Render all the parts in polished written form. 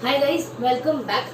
Hi guys, welcome back.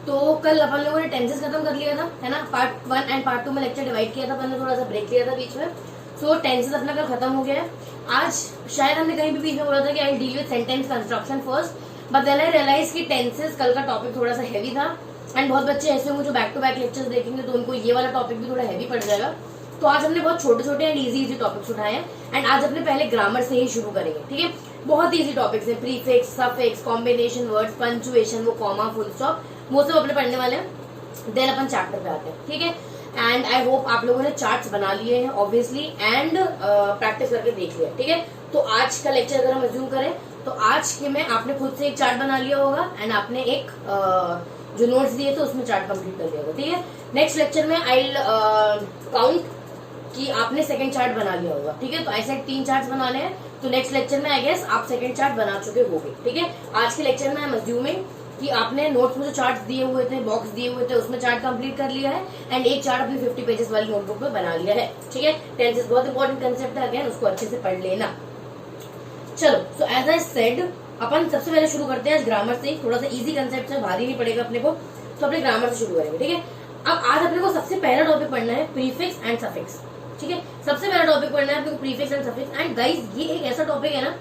तो कल अपन लोगों ने टेंसेस खत्म कर लिया था, है ना। पार्ट 1 एंड पार्ट 2 में लेक्चर डिवाइड किया था अपन ने, थोड़ा सा ब्रेक लिया था बीच में। सो टेंसेस अपना कल खत्म हो गया है। आज शायद हमने कहीं भी बीच में बोला था कि I deal with sentence construction first, but then I realise कि टेंसेस कल का टॉपिक थोड़ा सा हैवी था एंड बहुत बच्चे ऐसे होंगे जो बैक टू बैक लेक्चर्स देखेंगे तो उनको ये वाला टॉपिक भी थोड़ा हैवी पड़ जाएगा। तो आज हमने बहुत छोटे छोटे एंड इजी टॉपिक्स उठाए हैं एंड आज अपने पहले ग्रामर से ही शुरू करेंगे, ठीक है। बहुत इजी टॉपिक्स हैं, prefix, suffix, combination words, punctuation, वो कॉमा, फुल स्टॉप, वो सब अपने पढ़ने वाले हैं। देन अपन चैप्टर पे आते हैं, ठीक है। एंड आई होप आप लोगों ने चार्ट्स बना लिए हैं ऑब्वियसली एंड प्रैक्टिस करके देख लिया, ठीक है। तो आज का लेक्चर अगर हम अज्यूम करें तो आज के में आपने खुद से एक चार्ट बना लिया होगा एंड आपने एक जो नोट्स दिए थे उसमें चार्ट कंप्लीट कर लिया होगा, ठीक है। नेक्स्ट लेक्चर में आई काउंट कि आपने सेकंड चार्ट बना लिया होगा, ठीक है। तो ऐसे 3 चार्ट्स बनाने हैं, तो नेक्स्ट लेक्चर में आई गेस आप सेकंड चार्ट बना चुके होंगे, ठीक है। आज के लेक्चर में आई एम अज्यूमिंग कि आपने नोट्स में जो चार्ट्स दिए हुए थे, बॉक्स दिए हुए थे, उसमें चार्ट कंप्लीट कर लिया है एंड एक चार्ट अपनी 50 पेजेस वाली नोटबुक में बना लिया है, ठीक है। टेंसेस बहुत इंपॉर्टेंट कंसेप्ट है, अगेन उसको अच्छे से पढ़ लेना। चलो, सो एज आई सेड अपन सबसे पहले शुरू करते हैं आज ग्रामर से। थोड़ा सा इजी कंसेप्ट है, भारी नहीं पड़ेगा अपने को, तो अपने ग्रामर से शुरू करेंगे, ठीक है। अब आज अपने को सबसे पहला टॉपिक पढ़ना है प्रीफिक्स एंड सफिक्स, ठीक है। सबसे पहला टॉपिक पढ़ना है अपने को prefix and suffix. And guys, ये एक ऐसा टॉपिक है ना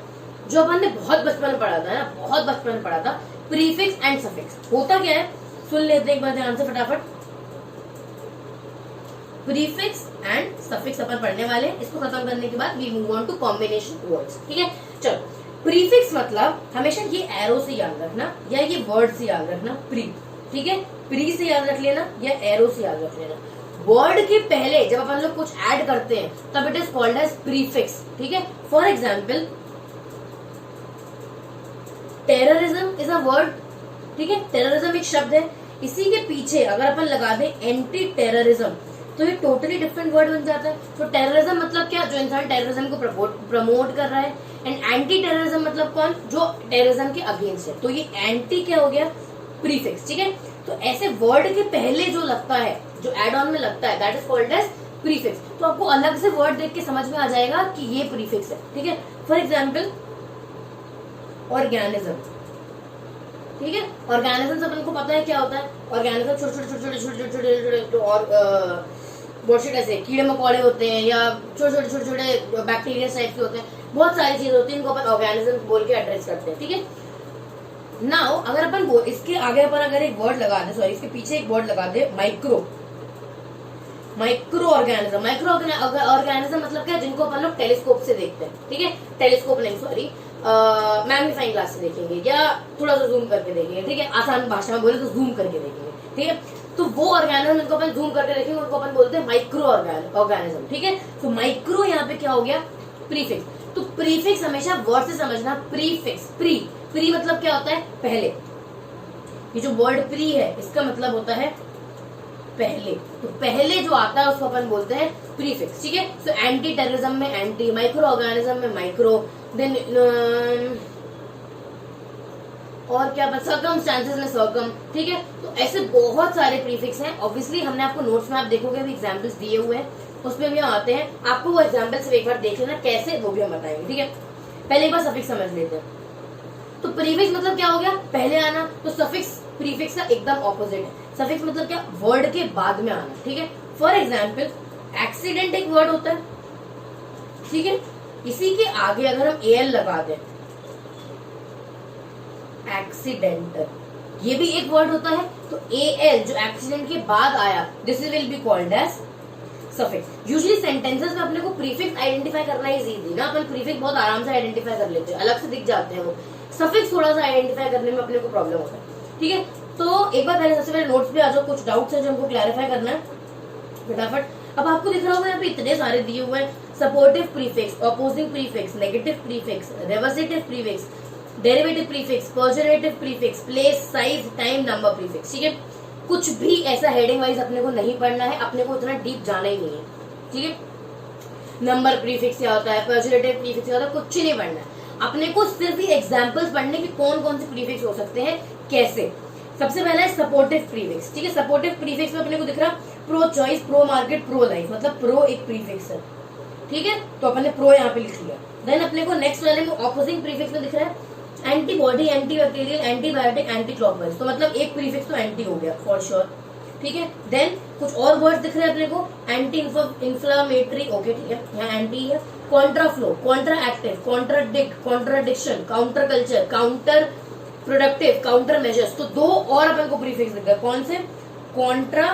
जो अपन ने बहुत बचपन में पढ़ा था ना, बहुत बचपन में पढ़ा था। प्रीफिक्स एंड सफिक्स होता क्या है, सुन लेते हैं एक बार ध्यान से फटाफट। प्रीफिक्स एंड सफिक्स अपन पढ़ने वाले हैं। इसको खत्म करने के बाद we move on to combination words, ठीक है। चलो, प्रीफिक्स मतलब हमेशा ये एरो से याद रखना या ये वर्ड से याद रखना, प्री, ठीक है। प्री से याद रख लेना या एरो से याद रख लेना। वर्ड के पहले जब अपन लोग कुछ ऐड करते हैं तब it is called as prefix, ठीक है। For example, terrorism is a word, ठीक है। टेररिज्म एक शब्द है, इसी के पीछे अगर अपन लगा दें एंटी टेररिज्म तो ये टोटली डिफरेंट वर्ड बन जाता है। तो टेररिज्म मतलब क्या, जो इंसान टेररिज्म को प्रमोट कर रहा है, एंड एंटी टेररिज्म मतलब कौन, जो टेररिज्म के अगेंस्ट है। तो ये एंटी क्या हो गया, प्रीफिक्स, ठीक है। तो ऐसे वर्ड के पहले जो लगता है, जो एड ऑन में लगता है, that is called as prefix. तो आपको अलग से वर्ड देख के समझ में आ जाएगा कि ये प्रीफिक्स है, ठीक है। फॉर एग्जाम्पल, ऑर्गेनिज्म, ठीक है। ऑर्गेनिज्म से अपन को पता है क्या होता है। ऑर्गेनिज्म छोटे छोटे छोटे छोटे छोटे छोटे और बहुत ऐसे कीड़े मकोड़े होते हैं या छोटे छोटे छोटे छोटे बैक्टीरिया टाइप के होते हैं, बहुत सारी चीजें होती हैं, इनको अपन ऑर्गेनिज्म बोल के एड्रेस करते हैं, ठीक है। नाउ अगर अपन इसके आगे अपन अगर एक वर्ड लगा दे, सॉरी इसके पीछे एक वर्ड लगा दे, micro, microorganism. Microorganism मतलब क्या, जिनको अपन लोग टेलीस्कोप से देखते हैं, ठीक है। टेलीस्कोप नहीं, सॉरी, मैग्नीफाइंग ग्लास से देखेंगे या थोड़ा सा जूम करके देखेंगे, ठीक है। आसान भाषा में बोले तो जूम करके देखेंगे, ठीक है। तो वो ऑर्गेनिज्म जिनको अपन जूम करके देखेंगे उनको अपन बोलते हैं माइक्रो ऑर्गेनिज्म, ठीक है। तो माइक्रो यहाँ पे क्या हो गया, प्रीफिक्स। तो प्रीफिक्स हमेशा वर्ड से समझना। प्रीफिक्स, प्री, प्री मतलब क्या होता है, पहले। ये जो वर्ड प्री है इसका मतलब होता है पहले। तो पहले जो आता है उसको अपन बोलते हैं प्रीफिक्स, ठीक है। सो एंटी टेररिज्म में एंटी, माइक्रो ऑर्गेनिज्म में माइक्रो, देन और क्या, सर्कमस्टांसेस में सर्कम, ठीक है। तो ऐसे बहुत सारे प्रीफिक्स हैं। ऑब्वियसली हमने आपको नोट्स में आप देखोगे भी एग्जाम्पल्स दिए हुए हैं, उसमें भी हम आते हैं। आपको वो एग्जाम्पल्स एक बार देख लेना कैसे, वो भी हम बताएंगे, ठीक है। पहले एक बार सफिक्स समझ लेते हैं। तो प्रीफिक्स मतलब क्या हो गया, पहले आना। तो सफिक्स प्रीफिक्स का एकदम ऑपोजिट है। सफिक्स मतलब क्या, वर्ड के बाद में आना, ठीक है। फॉर एग्जाम्पल, एक्सीडेंट एक वर्ड होता है, ठीक है। इसी के आगे अगर हम एल लगा दें, एक्सीडेंटल, ये भी एक वर्ड होता है। तो एल जो एक्सीडेंट के बाद आया, this will be called as suffix. Usually sentences में अपने को प्रीफिक्स आइडेंटिफाई करना ही इजी ना, अपन प्रीफिक्स बहुत आराम से आइडेंटिफाई कर लेते हैं, अलग से दिख जाते हैं वो। सफिक्स थोड़ा सा आइडेंटिफाई करने में अपने को प्रॉब्लम होता है, ठीक है। तो एक बार पहले सबसे पहले नोट्स पे आ जाओ, कुछ डाउट्स है जो हमको क्लैरिफाई करना है फटाफट। अब आपको दिख रहा होगा यहाँ पे इतने सारे दिए हुए हैं, supportive prefix, opposing prefix, negative prefix, reversative prefix, derivative prefix, pejorative prefix, place, size, time, number prefix, ठीक है। कुछ भी ऐसा हेडिंग वाइज अपने को नहीं पढ़ना है, अपने को इतना डीप जाना ही नहीं है, ठीक है। नंबर प्रीफिक्स क्या होता है, पर्जरेटिव प्रीफिक्स क्या होता है, कुछ नहीं पढ़ना है अपने को। सिर्फ ही एग्जाम्पल्स पढ़ने की कौन कौन से प्रीफिक्स हो सकते हैं, कैसे। सबसे पहला है सपोर्टिव प्रीफिक्स, ठीक है। सपोर्टिव प्रीफिक्स में अपने को दिख रहा pro choice, pro market, pro life, मतलब प्रो एक प्रीफिक्स है, ठीक है। तो अपन ने प्रो यहाँ पे लिख लिया। देन अपने को नेक्स्ट वाले में ऑपोजिंग प्रीफिक्स में दिख रहा है antibody, antibacterial, antibiotic, anti clockwise, तो मतलब एक प्रीफिक्स तो एंटी हो गया फॉर श्योर, ठीक है। देन कुछ और वर्ड्स दिख रहे हैं अपने को, एंटी इंफ्लामेटरी, ओके ठीक है, यहाँ एंटी है। Contra flow, Contra active, contradict, contradiction, counter culture, counter productive, counter measures, तो दो और अपन को प्रीफिक्स दिख गए, कौन से, कॉन्ट्रा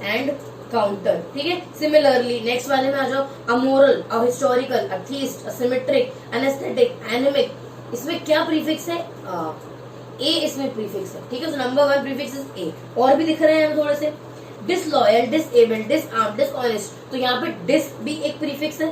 एंड काउंटर, ठीक है। सिमिलरली नेक्स्ट वाले में आ जाओ, amoral, अहिस्टोरिकल, atheist, asymmetric, anaesthetic, anaemic, इसमें क्या प्रीफिक्स है, ए इसमें प्रीफिक्स है, ठीक है। तो नंबर 1 प्रीफिक्स इज ए। और भी दिख रहे हैं थोड़े से, डिसलॉयल, डिसेबल, डिसआर्म, डिसऑनेस्ट, तो यहाँ पे डिस भी एक प्रीफिक्स है,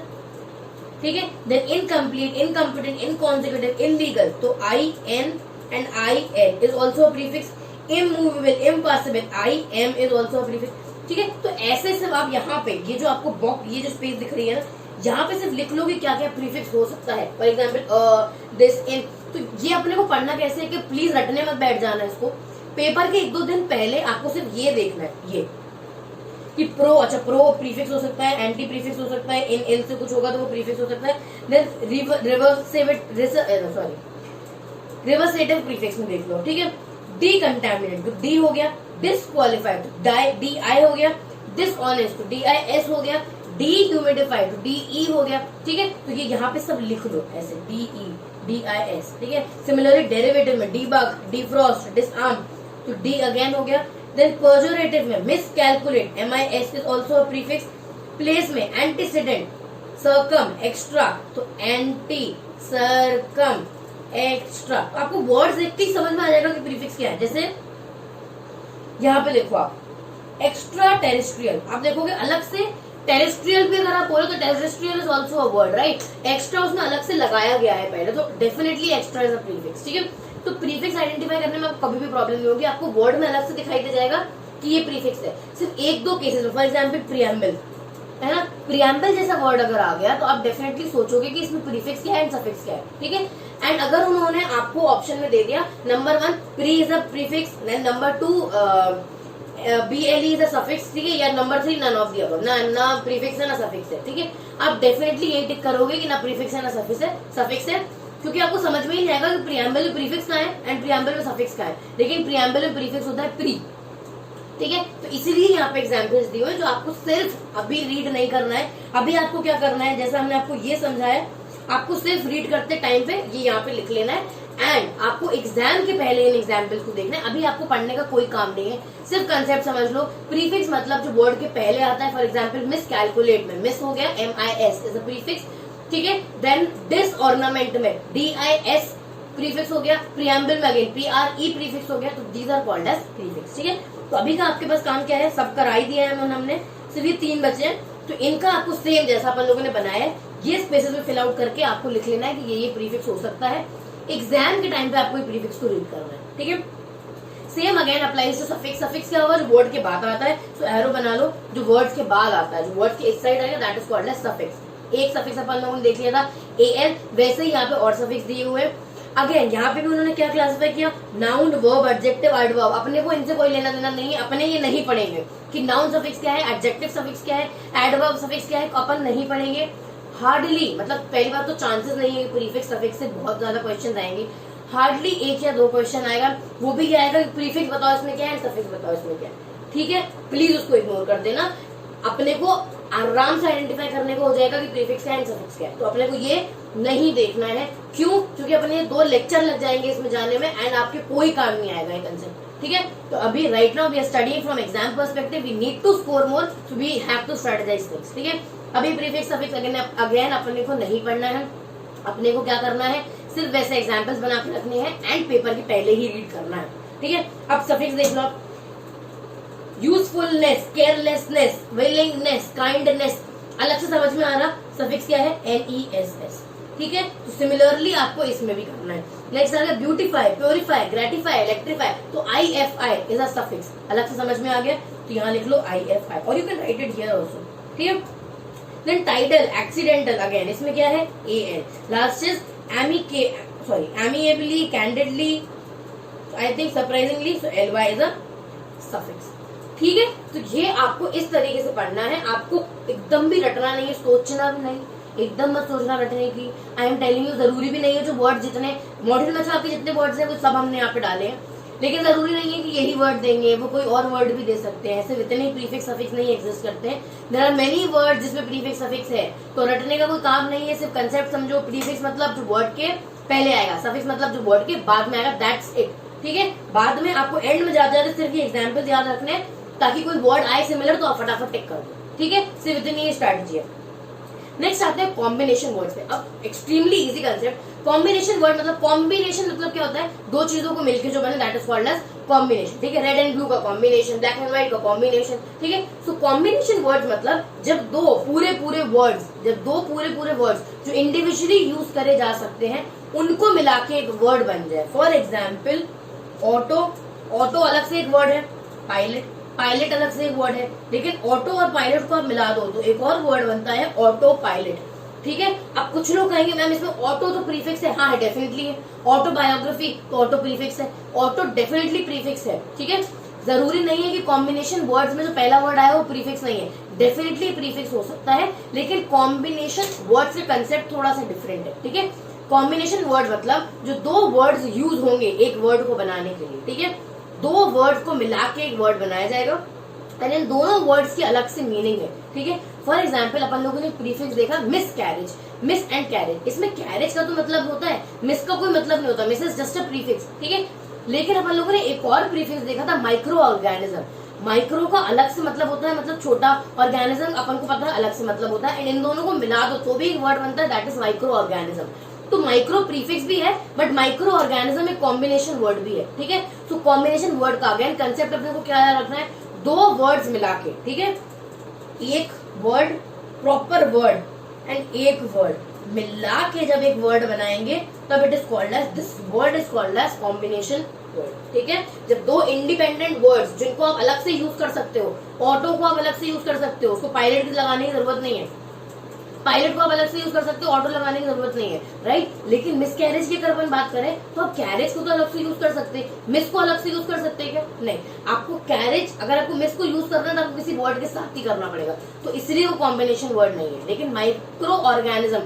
ठीक है। Then incomplete, incompetent, inconsecutive, illegal, तो I N and I L is also prefix. Immovable, impossible, I M is also prefix, ठीक है। तो ऐसे सिर्फ आप यहाँ पे ये जो आपको बॉक्स, ये जो स्पेस दिख रही है ना, यहाँ पे सिर्फ लिख लो कि क्या क्या प्रीफिक्स हो सकता है। फॉर एग्जाम्पल दिस, इन, तो ये अपने को पढ़ना कैसे है कि प्लीज रटने मत बैठ जाना इसको, पेपर के 1-2 दिन पहले आपको सिर्फ ये देखना है, ये कि प्रो, अच्छा प्रो प्रीफिक्स हो सकता है, एंटी प्रीफिक्स हो सकता है, इन से कुछ होगा तो वो प्रीफिक्स हो सकता है। देन रिवर्सेटिव प्रीफिक्स में देख लो, ठीक है। डीकंटामिनेट, तो डी हो गया, डिस्क्वालिफाइड, डी आई हो गया, डिसऑनेस्ट, तो डी आई एस हो गया, डीह्यूमिडिफाइड, तो डी ई हो गया, ठीक है। तो ये यहाँ पे सब लिख दो ऐसे, D E, D I S, ठीक है। सिमिलरली डेरिवेटिव में डीबग, डिफ्रॉस्ट, डिसआर्म, तो डी अगेन हो गया। देन पर्जुरेटिव में miscalculate, M I S is also a prefix. Place में एंटीसीडेंट, सर्कम, एक्स्ट्रा, तो एंटी सर्कम एक्स्ट्रा, तो आपको वर्ड्स देख के समझ में आ जाएगा कि प्रीफिक्स क्या है। जैसे यहाँ पे देखो आप, एक्स्ट्रा टेरेस्ट्रियल, आप देखोगे अलग से टेरेस्ट्रियल भी अगर आप बोलो तो terrestrial is also a word, right, extra उसमें अलग से लगाया गया है पहले, तो definitely extra is a prefix, ठीक है। तो प्रीफिक्स आइडेंटिफाई करने में आपको कभी भी प्रॉब्लम नहीं होगी, आपको वर्ड में अलग से दिखाई दे जाएगा कि ये प्रीफिक्स है। सिर्फ 1-2 केसेस में, फॉर एग्जाम्पल प्रियम्बल है ना, प्रियम्बल जैसा वर्ड अगर आ गया तो आप डेफिनेटली सोचोगे कि इसमें प्रीफिक्स क्या है एंड सफिक्स क्या है, ठीक है। एंड अगर उन्होंने आपको ऑप्शन में दे दिया number 1 pre is a prefix, then number 2 BLE is a suffix, ठीक है, या number 3 none of the above, ना प्रीफिक्स है ना सफिक्स है, ठीक है। आप डेफिनेटली यही टिक करोगे कि ना प्रीफिक्स है ना सफिक्स है, क्योंकि आपको समझ में ही नहीं आएगा कि प्रियम्बल में प्रीफिक्स कहाँ है एंड प्रियम्बल में सफिक्स कहाँ है, लेकिन प्रियम्बल में प्रीफिक्स होता है प्री, ठीक है। तो इसीलिए यहाँ पे एग्जाम्पल्स दिए हुए जो आपको सिर्फ अभी रीड नहीं करना है। अभी आपको क्या करना है, जैसा हमने आपको ये समझाया, आपको सिर्फ रीड करते टाइम पे ये यहाँ पे लिख लेना है, एंड आपको एग्जाम के पहले इन एग्जाम्पल्स को देखना है। अभी आपको पढ़ने का कोई काम नहीं है, सिर्फ कंसेप्ट समझ लो। प्रीफिक्स मतलब जो वर्ड के पहले आता है, फॉर एग्जाम्पल मिस कैलकुलेट में मिस हो गया, MIS इज अ प्रीफिक्स, ठीक है। देन डिसऑर्नामेंट में DIS प्रीफिक्स हो गया, प्रियम्बल में अगेन PRE प्रीफिक्स हो गया, तो these are called as prefix, ठीक है। तो अभी का आपके पास काम क्या है, सब करा ही दिया है हमने, सिर्फ ये 3 बचे हैं, तो इनका आपको सेम जैसा अपन लोगों ने बनाया है ये स्पेसेस में फिल आउट करके आपको लिख लेना है कि ये प्रीफिक्स हो सकता है। एग्जाम के टाइम पे आपको ये प्रीफिक्स को रीड करना है, ठीक है। Same again applies to suffix. Suffix क्या होगा, जो वर्ड के बाद आता है, सो एरो बना लो, जो वर्ड्स के बाद आता है, जो वर्ड के इस साइड आएगा that is called as suffix. एक सफिक्स अपन लोगों ने देख लिया था AL, वैसे ही यहाँ पे और सफिक्स दिए हुए हैं। अगेन यहाँ पे भी उन्होंने क्या क्लासिफाई किया, नाउन, वर्ब, एडजेक्टिव, एडवर्ब। अपने को इनसे कोई लेना देना नहीं है, अपने ये नहीं पढ़ेंगे कि नाउन सफिक्स क्या है, एडजेक्टिव सफिक्स क्या है, एडवर्ब सफिक्स क्या है, अपन नहीं पढ़ेंगे हार्डली। मतलब पहली बात तो चांसेस नहीं है कि प्रीफिक्स सफिक्स से बहुत ज्यादा क्वेश्चन आएंगे, हार्डली 1 या 2 क्वेश्चन आएगा, वो भी क्या आएगा कि प्रीफिक्स बताओ इसमें क्या है, सफिक्स बताओ इसमें क्या है, ठीक है। प्लीज उसको इग्नोर कर देना, अपने को आराम से आइडेंटिफाई करने को हो जाएगा कि प्रीफिक्स क्या है सफिक्स क्या है। तो अपने को ये नहीं देखना है, क्यों, क्योंकि अपने 2 लेक्चर लग जाएंगे इसमें जाने में एंड आपके कोई काम नहीं आएगा ये कंसेप्ट, ठीक है। तो अभी right now we are studying from exam perspective, we need to score more, so we have to strategize things, ठीक है। अभी प्रीफिक्स सफिक्स अगेन अपने को नहीं पढ़ना है, अपने को क्या करना है, सिर्फ वैसे एग्जाम्पल्स बना के रखने हैं एंड पेपर के पहले ही रीड करना है, ठीक है। अब सफिक्स देख लो, यूजफुलनेस, केयरलेसनेस, विलिंगनेस, काइंडनेस, अलग से समझ में आ रहा, सफिक्स क्या है, NESS, ठीक है। तो सिमिलरली आपको इसमें भी करना है। नेक्स्ट आ गया ब्यूटीफाई, प्योरीफाई, ग्रेटिफाई, इलेक्ट्रीफाई, तो IFI इज अ सफिक्स, अलग से समझ में आ गया तो यहाँ लिख लो IFI, और you can write it here also, ठीक है। देन टाइडल, एक्सीडेंटल, अगेन इसमें क्या है, AL। Last is amiably, candidly, I think surprisingly, so LY is a suffix, ठीक है। तो ये आपको इस तरीके से पढ़ना है, आपको एकदम भी रटना नहीं है, सोचना भी नहीं, एकदम मत सोचना रटने की। आई एम टेलिंग यू, जरूरी भी नहीं है जो वर्ड जितने मॉड्यूल में आपके जितने वर्ड्स हैं वो सब हमने यहाँ पे डाले हैं, लेकिन जरूरी नहीं है कि यही वर्ड देंगे, वो कोई और वर्ड भी दे सकते हैं। सिर्फ इतने ही प्रीफिक्स सफिक्स नहीं एग्जिस्ट करते हैं, देयर आर मेनी वर्ड जिसमें प्रीफिक्स सफिक्स है। तो रटने का कोई काम नहीं है, सिर्फ कंसेप्ट समझो। प्रीफिक्स मतलब जो वर्ड के पहले आएगा, सफिक्स मतलब जो वर्ड के बाद में आएगा, दैट्स इट। ठीक है, बाद में आपको एंड में जाते जाते सिर्फ ये एग्जाम्पल याद रखने हैं, ताकि कोई वर्ड आए सिमिलर तो आप फटाफट टिक कर दो। ठीक है, सिर्फ इतनी ही स्ट्रैटेजी है। नेक्स्ट आते हैं कॉम्बिनेशन वर्ड्स पे। अब extremely easy concept, combination word मतलब कॉम्बिनेशन मतलब क्या होता है, दो चीजों को मिलकर जो बने, that is called as combination. ठीक है, रेड एंड ब्लू का कॉम्बिनेशन, ब्लैक एंड व्हाइट का कॉम्बिनेशन। ठीक है, सो कॉम्बिनेशन वर्ड्स मतलब जब दो पूरे पूरे वर्ड्स जो इंडिविजुअली यूज करे जा सकते हैं उनको मिला के एक वर्ड बन जाए। फॉर एग्जाम्पल ऑटो, ऑटो अलग से एक वर्ड है, पायलट, पायलट अलग से एक वर्ड है, लेकिन ऑटो और पायलट को आप मिला दो तो एक और वर्ड बनता है ऑटो पायलट। ठीक है, अब कुछ लोग कहेंगे मैम इसमें ऑटो तो प्रीफिक्स है। हाँ है, डेफिनेटली है। ऑटो बायोग्राफी तो ऑटो प्रीफिक्स है, ऑटो डेफिनेटली प्रीफिक्स है। ठीक है, जरूरी नहीं है कि कॉम्बिनेशन वर्ड्स में जो पहला वर्ड आया वो प्रीफिक्स नहीं है, डेफिनेटली प्रीफिक्स हो सकता है, लेकिन कॉम्बिनेशन वर्ड से कंसेप्ट थोड़ा सा डिफरेंट है। ठीक है, कॉम्बिनेशन वर्ड मतलब जो दो वर्ड्स यूज होंगे एक वर्ड को बनाने के लिए। ठीक है, दो वर्ड्स को मिला के एक वर्ड बनाया जाएगा, और इन दोनों वर्ड्स की अलग से मीनिंग है। ठीक है, फॉर एग्जाम्पल अपन लोगों ने प्रीफिक्स देखा miss carriage, miss and carriage. इसमें कैरेज का तो मतलब होता है, मिस का कोई मतलब नहीं होता, miss is just a prefix. ठीक है, लेकिन अपन लोगों ने एक और प्रीफिक्स देखा था माइक्रो ऑर्गेनिज्म। माइक्रो का अलग से मतलब होता है, मतलब छोटा, ऑर्गेनिज्म अपन को पता है अलग से मतलब होता है, एंड इन दोनों को मिला दो तो भी एक वर्ड बनता है, दैट इज माइक्रो ऑर्गेनिज्म। तो माइक्रो प्रीफिक्स भी है, बट माइक्रो ऑर्गेनिज्म एक कॉम्बिनेशन वर्ड भी है। ठीक है, तो कॉम्बिनेशन वर्ड का अगेन कंसेप्ट अपने को क्या याद रखना है, दो वर्ड्स मिला के। ठीक है, एक वर्ड, प्रॉपर वर्ड एंड एक वर्ड मिला के जब एक वर्ड बनाएंगे तब it is called as, this word is called as combination word. ठीक है, जब दो इंडिपेंडेंट वर्ड्स जिनको आप अलग से यूज कर सकते हो, ऑटो को आप अलग से यूज कर सकते हो, उसको पायलट की लगाने की जरूरत नहीं है, पायलट को आप अलग से यूज कर सकते हो, ऑटो लगाने की जरूरत नहीं है, राइट। लेकिन मिस कैरेज की अगर अपन बात करें तो आप कैरेज को तो अलग से यूज कर सकते हैं, मिस को अलग से यूज कर सकते हैं क्या? नहीं, आपको कैरेज, अगर आपको मिस को यूज करना है तो आपको किसी वर्ड के साथ ही करना पड़ेगा, तो इसलिए वो कॉम्बिनेशन वर्ड नहीं है। लेकिन micro organism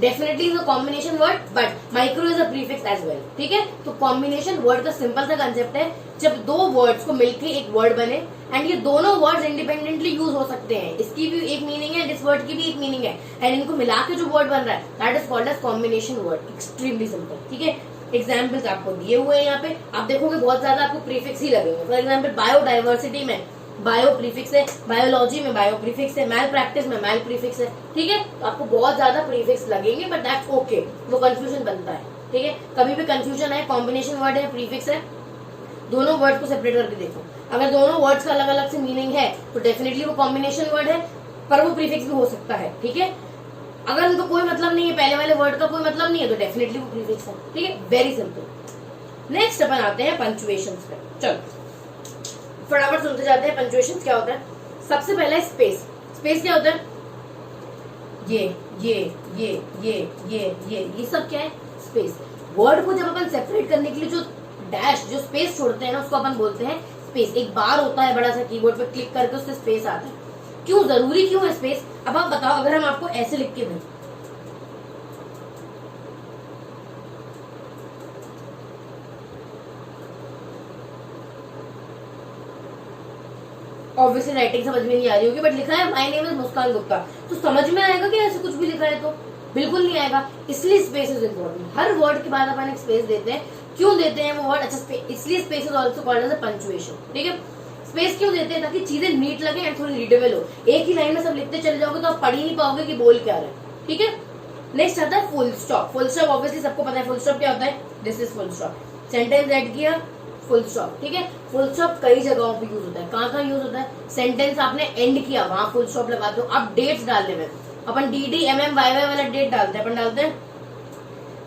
definitely is a combination word, but micro is a prefix as well. ठीक है, तो कॉम्बिनेशन वर्ड का सिंपल सा कंसेप्ट है, जब दो वर्ड्स को मिलकर एक वर्ड बने एंड ये दोनों वर्ड्स इंडिपेंडेंटली यूज हो सकते हैं, इसकी भी एक मीनिंग है, इस वर्ड की भी एक मीनिंग है, एंड इनको मिला के जो वर्ड बन रहा है that is called as combination word. Extremely simple. ठीक है, एग्जाम्पल्स आपको दिए हुए हैं यहाँ पे, आप देखोगे बहुत ज्यादा आपको प्रीफिक्स ही लगेंगे। फॉर एग्जाम्पल बायोडाइवर्सिटी में बायो प्रीफिक्स है, बायोलॉजी में बायो प्रीफिक्स है, मैल प्रैक्टिस में मैल प्रीफिक्स है। ठीक है, तो आपको बहुत ज्यादा प्रीफिक्स लगेंगे, बट दैट्स ओके, वो कंफ्यूजन बनता है। ठीक है, कभी भी कंफ्यूजन है, कॉम्बिनेशन वर्ड है, प्रीफिक्स है, दोनों वर्ड को सेपरेट करके देखो। अगर दोनों वर्ड्स का अलग अलग से मीनिंग है तो डेफिनेटली वो कॉम्बिनेशन वर्ड है, पर वो प्रीफिक्स भी हो सकता है। ठीक है, अगर उनको कोई मतलब नहीं है, पहले वाले वर्ड का कोई मतलब नहीं है, तो डेफिनेटली वो प्रीफिक्स है। ठीक है, वेरी सिंपल। नेक्स्ट अपन आते हैं पंक्चुएशंस पे। चलो फटाफट सुनते जाते हैं पंक्चुएशंस क्या होता है। सबसे पहला है स्पेस। स्पेस क्या होता है? ये सब क्या है? स्पेस। वर्ड को जब अपन सेपरेट करने के लिए जो डैश, जो स्पेस छोड़ते हैं ना, उसको अपन बोलते हैं स्पेस। एक बार होता है बड़ा सा, कीबोर्ड पे क्लिक करके उससे स्पेस आता है। क्यों जरूरी क्यों है स्पेस? अब आप बताओ, अगर हम आपको ऐसे लिख के दें, ऑब्वियसली राइटिंग समझ में नहीं आ रही होगी, बट लिखा है माय नेम इज मुस्कान गुप्ता, तो समझ में आएगा कि ऐसे कुछ भी लिखा है? तो बिल्कुल नहीं आएगा, इसलिए space is important. Her word के बाद अपन एक स्पेस देते हैं। क्यों देते हैं वो वर्ड? अच्छा, इसलिए space is also called as a punctuation. ठीक है, स्पेस क्यों देते हैं? ताकि चीजें नीट लगे एंड थोड़ी रीडेबल हो। एक ही लाइन में सब लिखते चले जाओगे तो आप पढ़ ही नहीं पाओगे कि बोल क्या रहे हैं। ठीक है, नेक्स्ट आता है full stop. Full stop obviously सबको पता है, फुल स्टॉप क्या होता है? This is full stop. Sentence add किया, फुल स्टॉप। ठीक है, फुल स्टॉप कई जगहों पे यूज होता है। कहाँ कहाँ यूज होता है? सेंटेंस आपने एंड किया, वहां फुल स्टॉप लगा दो। अब डेट्स डालने में अपन DDMMYY वाला डेट डालते हैं, अपन डालते हैं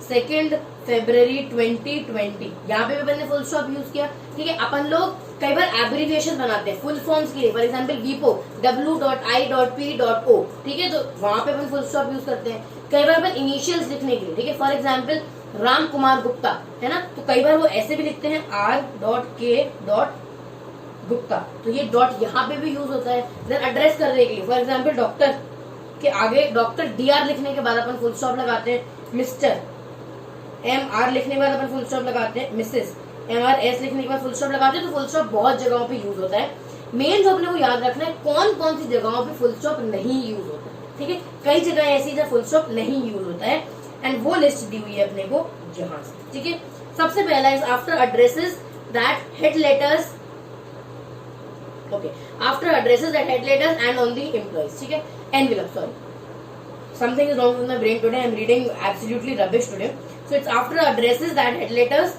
2 फरवरी 2020, यहाँ पे भी मैंने फुल स्टॉप यूज किया। ठीक है, अपन लोग कई बार एब्रिविएशन बनाते हैं फुल फॉर्म्स के लिए, फॉर एग्जाम्पल वीपो W.I.P.O। ठीक है, तो वहां पे अपन फुल स्टॉप यूज करते हैं। कई बार अपन इनिशियल्स लिखने के लिए, ठीक है, फॉर एग्जाम्पल राम कुमार गुप्ता है ना, तो कई बार वो ऐसे भी लिखते हैं R.K. गुप्ता, तो ये डॉट यहाँ पे भी यूज होता है। देन एड्रेस करने के लिए, फॉर एग्जाम्पल डॉक्टर कि आगे डॉक्टर DR लिखने के बाद अपन फुल स्टॉप लगाते हैं, मिस्टर MR लिखने के बाद अपन फुल स्टॉप लगाते हैं, मिसेस MRS लिखने के बाद फुल स्टॉप लगाते हैं। तो फुल स्टॉप बहुत जगहों पे यूज होता है। मेन जो अपने को याद रखना है कौन कौन सी जगहों पे फुल स्टॉप नहीं यूज होता है, ठीक है। कई जगह ऐसी जहाँ फुल स्टॉप नहीं यूज होता है एंड वो लिस्ट दी हुई है अपने को जहां से, ठीक है। सबसे पहला is after addresses that head letters, okay, after addresses that head letters and on the employees, ठीक है। Envelope, sorry, something is wrong with my brain today, I'm reading absolutely rubbish today, so it's after addresses that head letters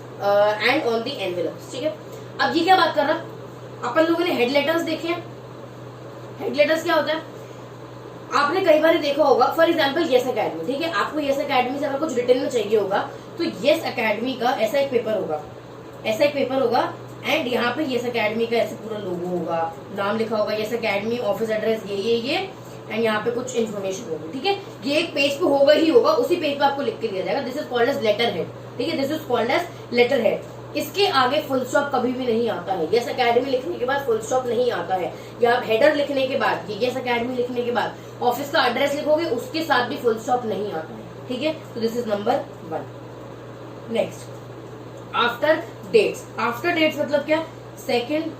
and on the envelopes, ठीक है। अब ये क्या बात कर रहा, अपन लोगों ने हेड लेटर्स देखे हैं। हेड लेटर्स क्या होता है, आपने कई बार देखा होगा, फॉर एग्जाम्पल येस अकेडमी, ठीक है। आपको येस अकेडमी से अगर कुछ रिटर्न में चाहिए होगा तो येस अकेडमी का ऐसा एक पेपर होगा, ऐसा एक पेपर होगा एंड यहाँ पे येस अकेडमी का ऐसे पूरा लोगो होगा, नाम लिखा होगा येस अकेडमी, ऑफिस एड्रेस ये एंड यहाँ पे कुछ इन्फॉर्मेशन होगी, ठीक है। ये एक पेज पे होगा ही होगा, उसी पेज पे आपको लिख के दिया जाएगा, this is called as letter head, ठीक है। This is called as letter head. इसके आगे फुल स्टॉप कभी भी नहीं आता है। येस अकेडमी लिखने के बाद फुल स्टॉप नहीं आता है, या आप हेडर लिखने के बाद येस अकेडमी लिखने के बाद ऑफिस का एड्रेस लिखोगे उसके साथ भी फुल स्टॉप नहीं आता है, ठीक है। तो this is number 1। Next, after dates. After dates मतलब क्या, 2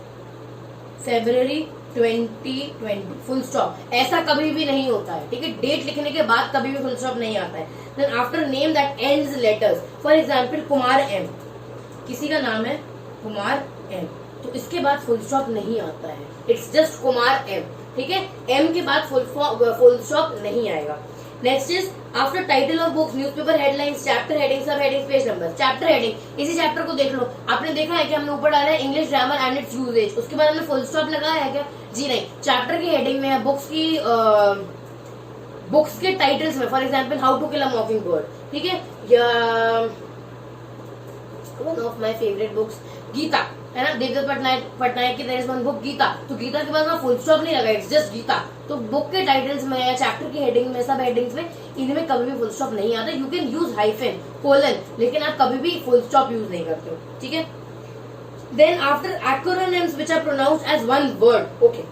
फरवरी 2020 फुल स्टॉप, ऐसा कभी भी नहीं होता है, ठीक है। डेट लिखने के बाद कभी भी फुल स्टॉप नहीं आता है। Then after name that ends letters, for example Kumar M, किसी का नाम है कुमार M, तो इसके बाद फुल स्टॉप नहीं आता है, इट्स जस्ट कुमार M, ठीक है। M के बाद फुल स्टॉप नहीं आएगा। Next is after title of books, newspaper headlines, chapter heading, sub heading, page number. Chapter heading, इसी चैप्टर को देख लो, आपने देखा है कि हमने ऊपर डाला है English grammar and its usage, उसके बाद हमने फुल स्टॉप लगाया है क्या, जी नहीं। चैप्टर की हेडिंग में है, बुक्स के टाइटल्स में, for example how to kill a mockingbird, ठीक है, या one of my favourite books Gita, है ना, देवदत्त पटनायक की, there is one book Gita, तो गीता के बाद में फुल स्टॉप नहीं लगा, इट्स जस्ट गीता। तो बुक के टाइटल्स में या चैप्टर की हेडिंग में, सब हेडिंग्स में, इनमें कभी भी फुल स्टॉप नहीं आता। You can use hyphen, colon, लेकिन आप कभी भी फुल स्टॉप यूज नहीं करते हो, ठीक है। Then after acronyms which are pronounced as one word, okay,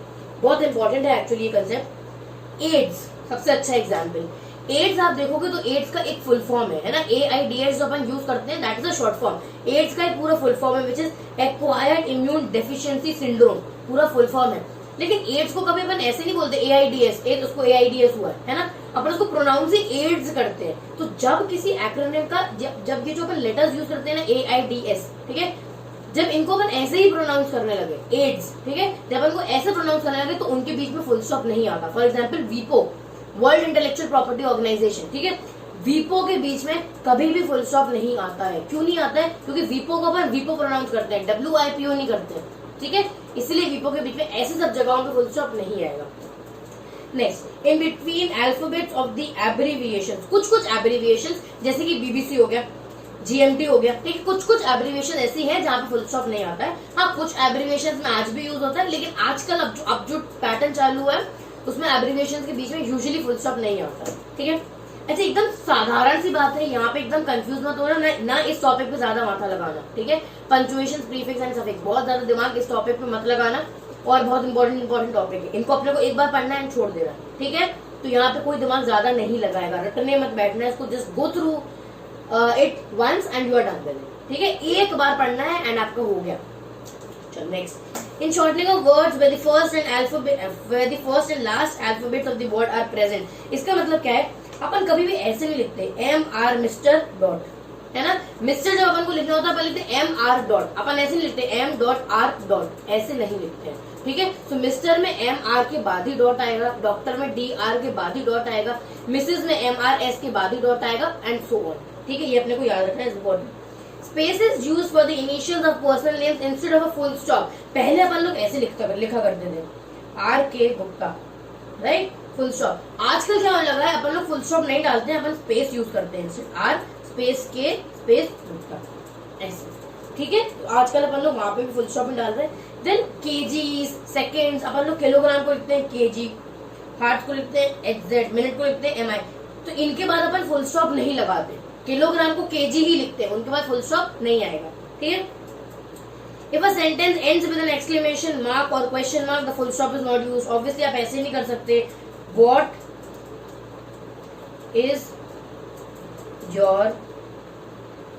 बहुत इंपॉर्टेंट है एक्चुअली ये कंसेप्ट। एड्स सबसे अच्छा एग्जाम्पल। एड्स आप देखोगे तो एड्स का एक फुल फॉर्म है ना, AIDS जो अपन यूज करते हैं, that is a short form. AIDS का एक पूरा फुल फॉर्म है which is acquired immune deficiency syndrome, पूरा फुल फॉर्म है। लेकिन एड्स को कभी अपन ऐसे नहीं बोलते AIDS, एड्स उसको AIDS हुआ है ना, अपन उसको प्रोनाउंस ही एड्स करते हैं। तो जब किसी एक्रोनिम का, जब ये जो अपन लेटर्स यूज करते हैं ना AIDS, ठीक है, जब इनको अपन ऐसे ही प्रोनाउंस करने लगे एड्स, ठीक है, जब अपन को ऐसे प्रोनाउंस करने लगे तो उनके बीच में फुल स्टॉप नहीं आता। फॉर एग्जाम्पल वीपो, वर्ल्ड इंटेलेक्चुअल प्रॉपर्टी ऑर्गेनाइजेशन, ठीक है, वीपो के बीच में कभी भी फुल स्टॉप नहीं आता है। क्यों नहीं आता है, क्योंकि वीपो को अपन वीपो प्रोनाउंस करते हैं, WIPO नहीं करते, ठीक है, इसलिए वीपो के बीच में ऐसी सब जगहों पे फुल स्टॉप नहीं आएगा। Next, in between alphabets of the abbreviations, कुछ एब्रिविएशंस जैसे कि BBC हो गया, GMT हो गया, ठीक है, कुछ एब्रिविएशन ऐसी है जहाँ पे फुल स्टॉप नहीं आता है। हाँ, कुछ एब्रिविएशन में आज भी यूज होता है, लेकिन आजकल अब जो पैटर्न चालू है उसमें एब्रिविएशन के बीच में यूजुअली फुल स्टॉप नहीं आता है, ठीक है। अच्छा, एकदम साधारण सी बात है, यहाँ पे एकदम कंफ्यूज मत होना, ना इस टॉपिक पे ज्यादा माथा लगाना, ठीक है। पंक्चुएशन, प्रीफिक्स एंड सफिक्स, बहुत ज्यादा दिमाग इस टॉपिक पे मत लगाना, और बहुत इंपॉर्टेंट टॉपिक है, इनको अपने को एक बार पढ़ना एंड छोड़ देना, ठीक है। तो यहाँ पे कोई दिमाग ज्यादा नहीं लगाएगा, रटने मत बैठना है, इसको just go through it once and you are done with it, ठीक है। एक बार पढ़ना है एंड आपका हो गया। चलो next, in shortening of words where the first and last alphabets of the word are present, इसका मतलब क्या है, अपन कभी भी ऐसे नहीं लिखते MR मिस्टर डॉट, है ना, मिस्टर जब अपन को लिखना होता है अपन लिखते MR डॉट, अपन ऐसे नहीं लिखते M.R डॉट, ऐसे नहीं लिखते हैं, ठीक है। तो मिस्टर में MR के बाद ही डॉट आएगा, डॉक्टर में DR के बाद ही डॉट आएगा, मिसेज में MRS के बाद ही डॉट आएगा एंड सो ऑन, ठीक है। ये अपने को याद रखना है, important. Spaces used for the initials of personal names instead of a full stop, पहले अपन लोग ऐसे लिखा करते थे, RK Gupta, right, full stop. आजकल क्या होने लगा है, अपन लोग फुल स्टॉप नहीं डालते हैं, अपन स्पेस यूज करते हैं, R space K space Gupta, ऐसे, ठीक है। तो आजकल अपन लोग वहां पे भी फुल स्टॉप में डाल रहे हैं। देन kgs, सेकेंड्स, अपन लोग किलोग्राम को लिखते हैं kg, हार्ट को लिखते हैं HZ, मिनट को लिखते हैं MI, तो इनके बाद अपन फुल स्टॉप नहीं लगाते, किलोग्राम को kg ही लिखते हैं, उनके बाद फुल स्टॉप नहीं आएगा, ठीक है। If a sentence ends with an exclamation mark or question mark, the full stop is not used. Obviously आप ऐसे नहीं कर सकते, what is your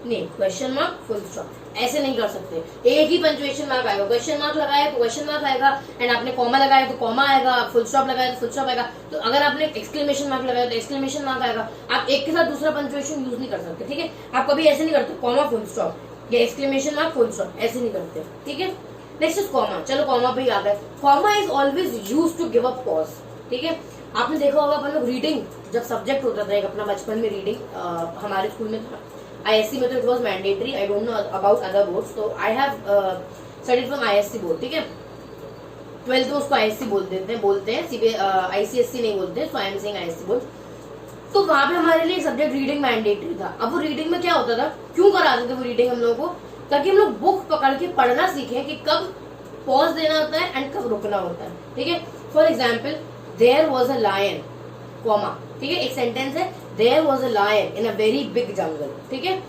name, question mark full stop. ऐसे नहीं कर सकते, एक ही पंक्चुएशन मार्क आएगा, क्वेश्चन मार्क लगाया तो क्वेश्चन मार्क आएगा, एंड आपने कॉमा लगाया तो कॉमा आएगा, फुल स्टॉप लगाया तो फुल स्टॉप आएगा। तो अगर आपने एक्सक्लेमेशन मार्क लगाया तो एक्सक्लेमेशन मार्क आएगा। आप एक के साथ दूसरा पंक्चुएशन यूज नहीं कर सकते, ठीक है। आप कभी ऐसे नहीं करते कॉमा फुल स्टॉप या एक्सक्लेमेशन मार्क फुल स्टॉप, ऐसे नहीं करते, ठीक है। Next is comma. चलो कॉमा पे ही आ गए। Comma is always use to give a pause, ठीक है। आपने देखा होगा अपन लोग रीडिंग जब सब्जेक्ट होता था एक अपना बचपन में, रीडिंग हमारे स्कूल में था, ISC में तो it was mandatory. I don't know about other boards, तो I have studied from ISC board, ठीक है। 12th में उसको ISC बोलते हैं, ICSC नहीं बोलते, so I am saying ISC board. तो वहां पे हमारे लिए सब्जेक्ट रीडिंग मैंडेटरी था। अब वो रीडिंग में क्या होता था, क्यों कराते थे वो रीडिंग हम लोगों को, ताकि हम लोग बुक पकड़ के पढ़ना सीखें कि कब पॉज देना होता है एंड कब रुकना होता है, ठीक है। For example, there was a lion, comma, ठीक है। एक सेंटेंस है, there was a lion in a very big jungle, ठीक है।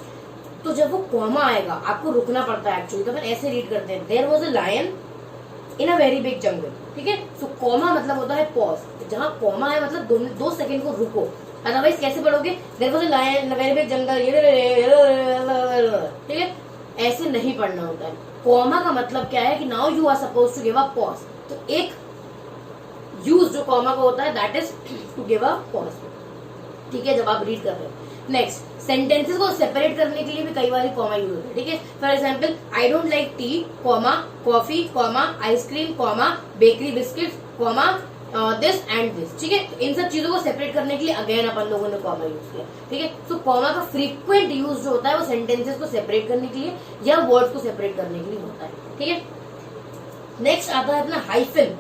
तो जब वो कॉमा आएगा आपको रुकना पड़ता है एक्चुअली, तो अपन ऐसे रीड करते हैं, there was a lion in a very big jungle, ठीक है। सो कॉमा मतलब होता है पॉज। जहां कॉमा है मतलब 2 सेकंड को रुको, अदरवाइज कैसे पढ़ोगे, there was a lion in a very big jungle, ठीक है। ऐसे नहीं पढ़ना होता है। कॉमा का मतलब क्या है कि now you are suppose to give a pause. तो एक यूज जो कॉमा का होता है that is to give a pause, ठीक है, जब आप रीड कर रहे हो। नेक्स्ट, सेंटेंसेस को सेपरेट करने के लिए भी कई बार कॉमा यूज होता है, ठीक है। For example, I don't like T, comma, coffee, comma, ice cream, comma, bakery biscuit, comma, this and this, ठीक है। इन सब चीजों को सेपरेट करने के लिए अगेन अपन लोगों ने कॉमा यूज किया, ठीक है। तो कॉमा का फ्रीक्वेंट यूज जो होता है वो सेंटेंसेस को सेपरेट करने के लिए या वर्ड्स को सेपरेट करने के लिए होता है, ठीक है। नेक्स्ट आता है अपना hyphen.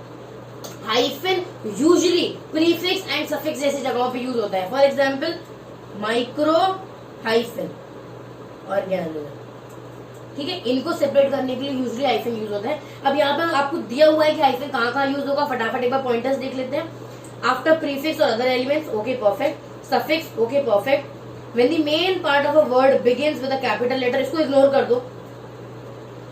Hyphen usually prefix and suffix जैसी जगहों पे यूज होता है। For example, micro hyphen, organiser, ठीक है। इनको सेपरेट करने के लिए यूजुअली हाइफन यूज होता है। अब यहाँ पर आपको दिया हुआ है कि हाइफन कहाँ यूज होगा, फटाफट एक बार पॉइंटर्स देख लेते हैं। आफ्टर प्रीफिक्स और other elements, okay perfect. Suffix, okay perfect. When the main part of a word begins with a capital letter, इसको इग्नोर कर दो,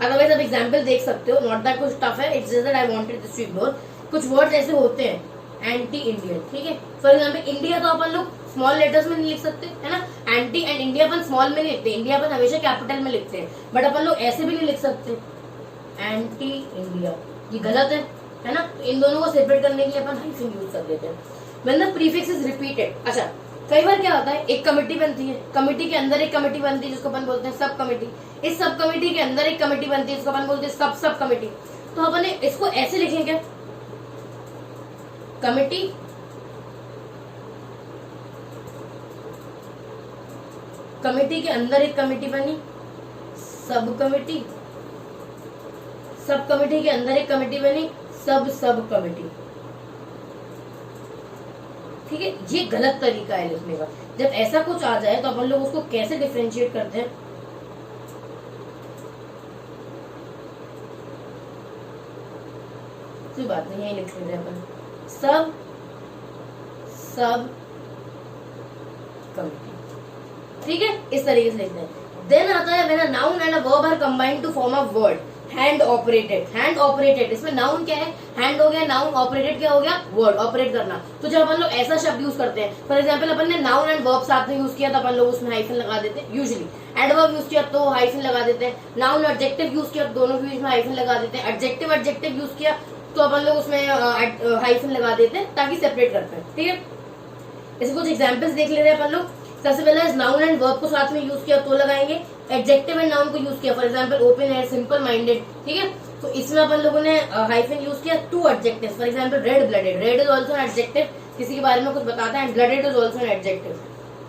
अदरवाइज आप एग्जाम्पल देख सकते हो, नॉट दैट कुछ टफ है, it's just that I wanted this to ignore. कुछ वर्ड्स ऐसे होते हैं एंटी इंडियन, ठीक है। फॉर एग्जाम्पल, इंडिया तो अपन लोग स्मॉल लेटर्स में नहीं लिख सकते, है ना। Anti and India upon small में नहीं लिखते, इंडिया अपन हमेशा कैपिटल में लिखते हैं, बट अपन लोग ऐसे भी नहीं लिख सकते, एंटी इंडिया, ये गलत है ना। तो इन दोनों को सेपरेट करने के लिए अपन हाइफन यूज कर देते हैं। When the prefix is repeated, अच्छा कई बार क्या होता है, एक कमेटी बनती है, कमेटी के अंदर एक कमेटी बनती है जिसको अपन बोलते हैं सब कमेटी। इस सब कमेटी के अंदर एक कमेटी बनती है जिसको अपन बोलते हैं सब कमेटी। तो अपन इसको ऐसे लिखेंगे, कमेटी, कमेटी के अंदर एक कमेटी बनी, सब कमेटी, सब कमेटी के अंदर एक कमेटी बनी, सब कमेटी, ठीक है। ये गलत तरीका है लिखने का। जब ऐसा कुछ आ जाए तो अपन लोग उसको कैसे डिफरेंशिएट करते हैं, कोई बात नहीं, यही लिख लेते हैं अपन, सब कमेटी, ठीक है, इस तरीके से लिखते हैं। देन आता है when a noun and a verb are combined to form a word, hand operated. Hand operated, इसमें नाउन क्या है, हैंड हो गया, नाउन ऑपरेटेड क्या हो गया, वर्ड ऑपरेट करना। तो जब अपन लोग ऐसा शब्द यूज करते हैं, फॉर एग्जांपल अपन ने नाउन एंड वर्ब साथ में यूज किया तो अपन लोग उसमें हाइफन लगा देते हैं यूजुअली। एडवर्ब यूज किया तो हाइफन लगा देते हैं। नाउन एडजेक्टिव यूज किया तो दोनों के बीच में हाइफन लगा देते हैं। एडजेक्टिव यूज किया तो अपन लोग उसमें हाइफन लगा देते हैं ताकि सेपरेट करते हैं, ठीक है। इसके कुछ एग्जांपल्स देख ले रहे हैं अपन लोग। सबसे पहला नाउन एंड वर्ब को साथ में यूज किया तो लगाएंगे, एडजेक्टिव एंड नाउन को यूज किया, for example open air, simple minded, ठीक है। तो इसमें अपन लोगों ने हाइफन यूज किया two adjectives, for example red blooded, red is also an adjective, किसी के बारे में कुछ बताता है, and blooded is also an adjective,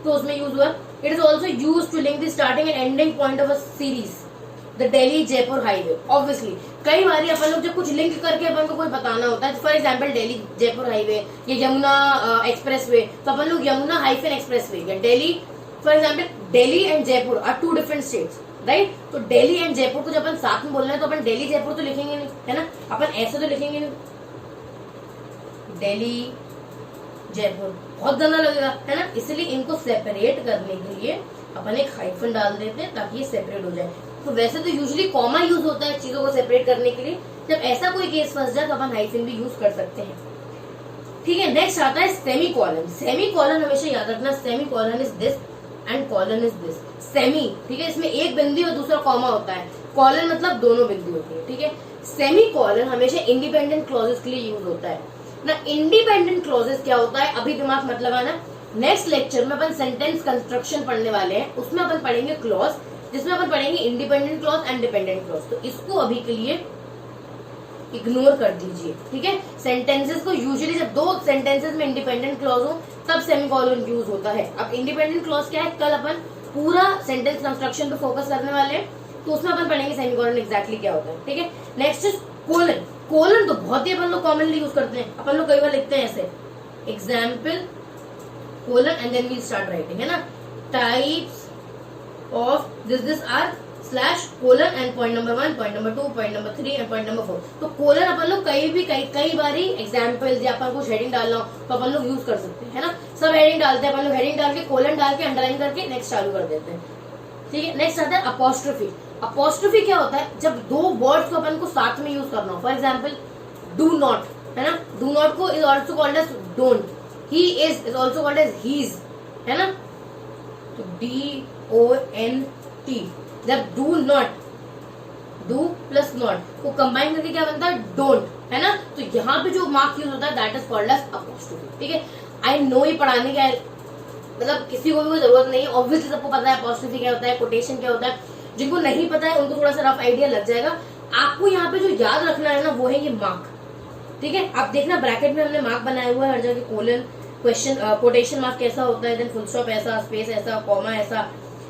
तो उसमें यूज हुआ। It is also used to link the starting and ending point of a series, the Delhi Jaipur highway. Obviously कई बार अपन लोग जब कुछ लिंक करके अपन को कोई बताना होता है, for example Delhi Jaipur highway या यमुना एक्सप्रेस वे, तो अपन लोग यमुना हाइफन एक्सप्रेस वे या Delhi, for example Delhi and Jaipur are two different states, right. तो दिल्ली एंड जयपुर को जब अपन साथ में बोलना है तो अपन दिल्ली जयपुर तो लिखेंगे नहीं, है ना, अपन ऐसे तो लिखेंगे नहीं, दिल्ली जयपुर बहुत गंदा लगेगा, है ना। इसलिए इनको सेपरेट करने के लिए अपन एक हाइफन डाल देते हैं ताकि ये सेपरेट हो जाए। तो वैसे तो यूजुअली कॉमा यूज होता है चीजों को सेपरेट करने के लिए, जब ऐसा कोई केस फंस जाए तो अपन हाइफन भी यूज कर सकते हैं। ठीक है, नेक्स्ट आता है सेमी कॉलन। सेमी कॉलन हमेशा याद रखना, semi colon is this and colon is this. Semi, ठीक है, इसमें एक बिंदु और दूसरा कॉमा होता है, कॉलन मतलब दोनों बिंदु होती है, ठीक है। सेमी कॉलन हमेशा इंडिपेंडेंट क्लॉजेस के लिए यूज होता है ना। इंडिपेंडेंट क्लॉजेस क्या होता है, अभी दिमाग मत लगाना, नेक्स्ट लेक्चर में अपन सेंटेंस कंस्ट्रक्शन पढ़ने वाले हैं, उसमें अपन पढ़ेंगे क्लॉज, जिसमें अपन पढ़ेंगे independent clause and dependent clause. तो इसको अभी के लिए इग्नोर कर दीजिए, ठीक है। सेंटेंसेस को यूजुअली जब दो सेंटेंसेस में इंडिपेंडेंट क्लॉज हो तब सेमीकोलन यूज होता है। अब इंडिपेंडेंट क्लॉज क्या है, कल अपन पूरा सेंटेंस कंस्ट्रक्शन पे फोकस करने वाले हैं, तो उसमें अपन पढ़ेंगे सेमीकोलन एग्जैक्टली क्या होता है, ठीक है। Next is colon. कोलन तो बहुत ही अपन लोग कॉमनली यूज करते हैं, अपन लोग कई बार लिखते हैं ऐसे example colon and then we start writing, है ना। Types of this are slash colon and point number 1, point number 2, point number 3 and point number 4। तो कोलन अपन लोग कई बारी एग्जाम्पल्स या अपन कुछ हेडिंग डालना हो तो अपन लोग यूज कर सकते हैं, है ना। सब हेडिंग डालते हैं अपन लोग, हेडिंग डाल के कोलन डाल के अंडरलाइन करके नेक्स्ट चालू कर देते हैं, ठीक है। नेक्स्ट आता है अपोस्ट्रोफी। अपोस्ट्रोफी क्या होता है, जब दो वर्ड्स को अपन को साथ में यूज करना हो, फॉर एग्जाम्पल डू नॉट, है ना। डू नॉट को is also called as don't, he is also called as he's, है ना। तो DONT, जब do not, do plus not को कंबाइन करके क्या बनता है, डोंट, है ना। तो यहाँ पे जो मार्क यूज होता है that is called as apostrophe, ठीक है। आई नो ये पढ़ाने का मतलब किसी को भी कोई जरूरत नहीं है, ऑब्वियसली सबको पता है अपोस्ट्रोफी क्या होता है, कोटेशन क्या होता है। जिनको नहीं पता है उनको थोड़ा सा रफ आइडिया लग जाएगा। आपको यहाँ पे जो याद रखना है ना वो है ये मार्क, ठीक है। आप देखना ब्रैकेट में हमने मार्क बनाया हुआ है हर जगह, कोलन, क्वेश्चन, कोटेशन मार्क कैसा होता है, देन फुल स्टॉप ऐसा, स्पेस ऐसा, कॉमा ऐसा,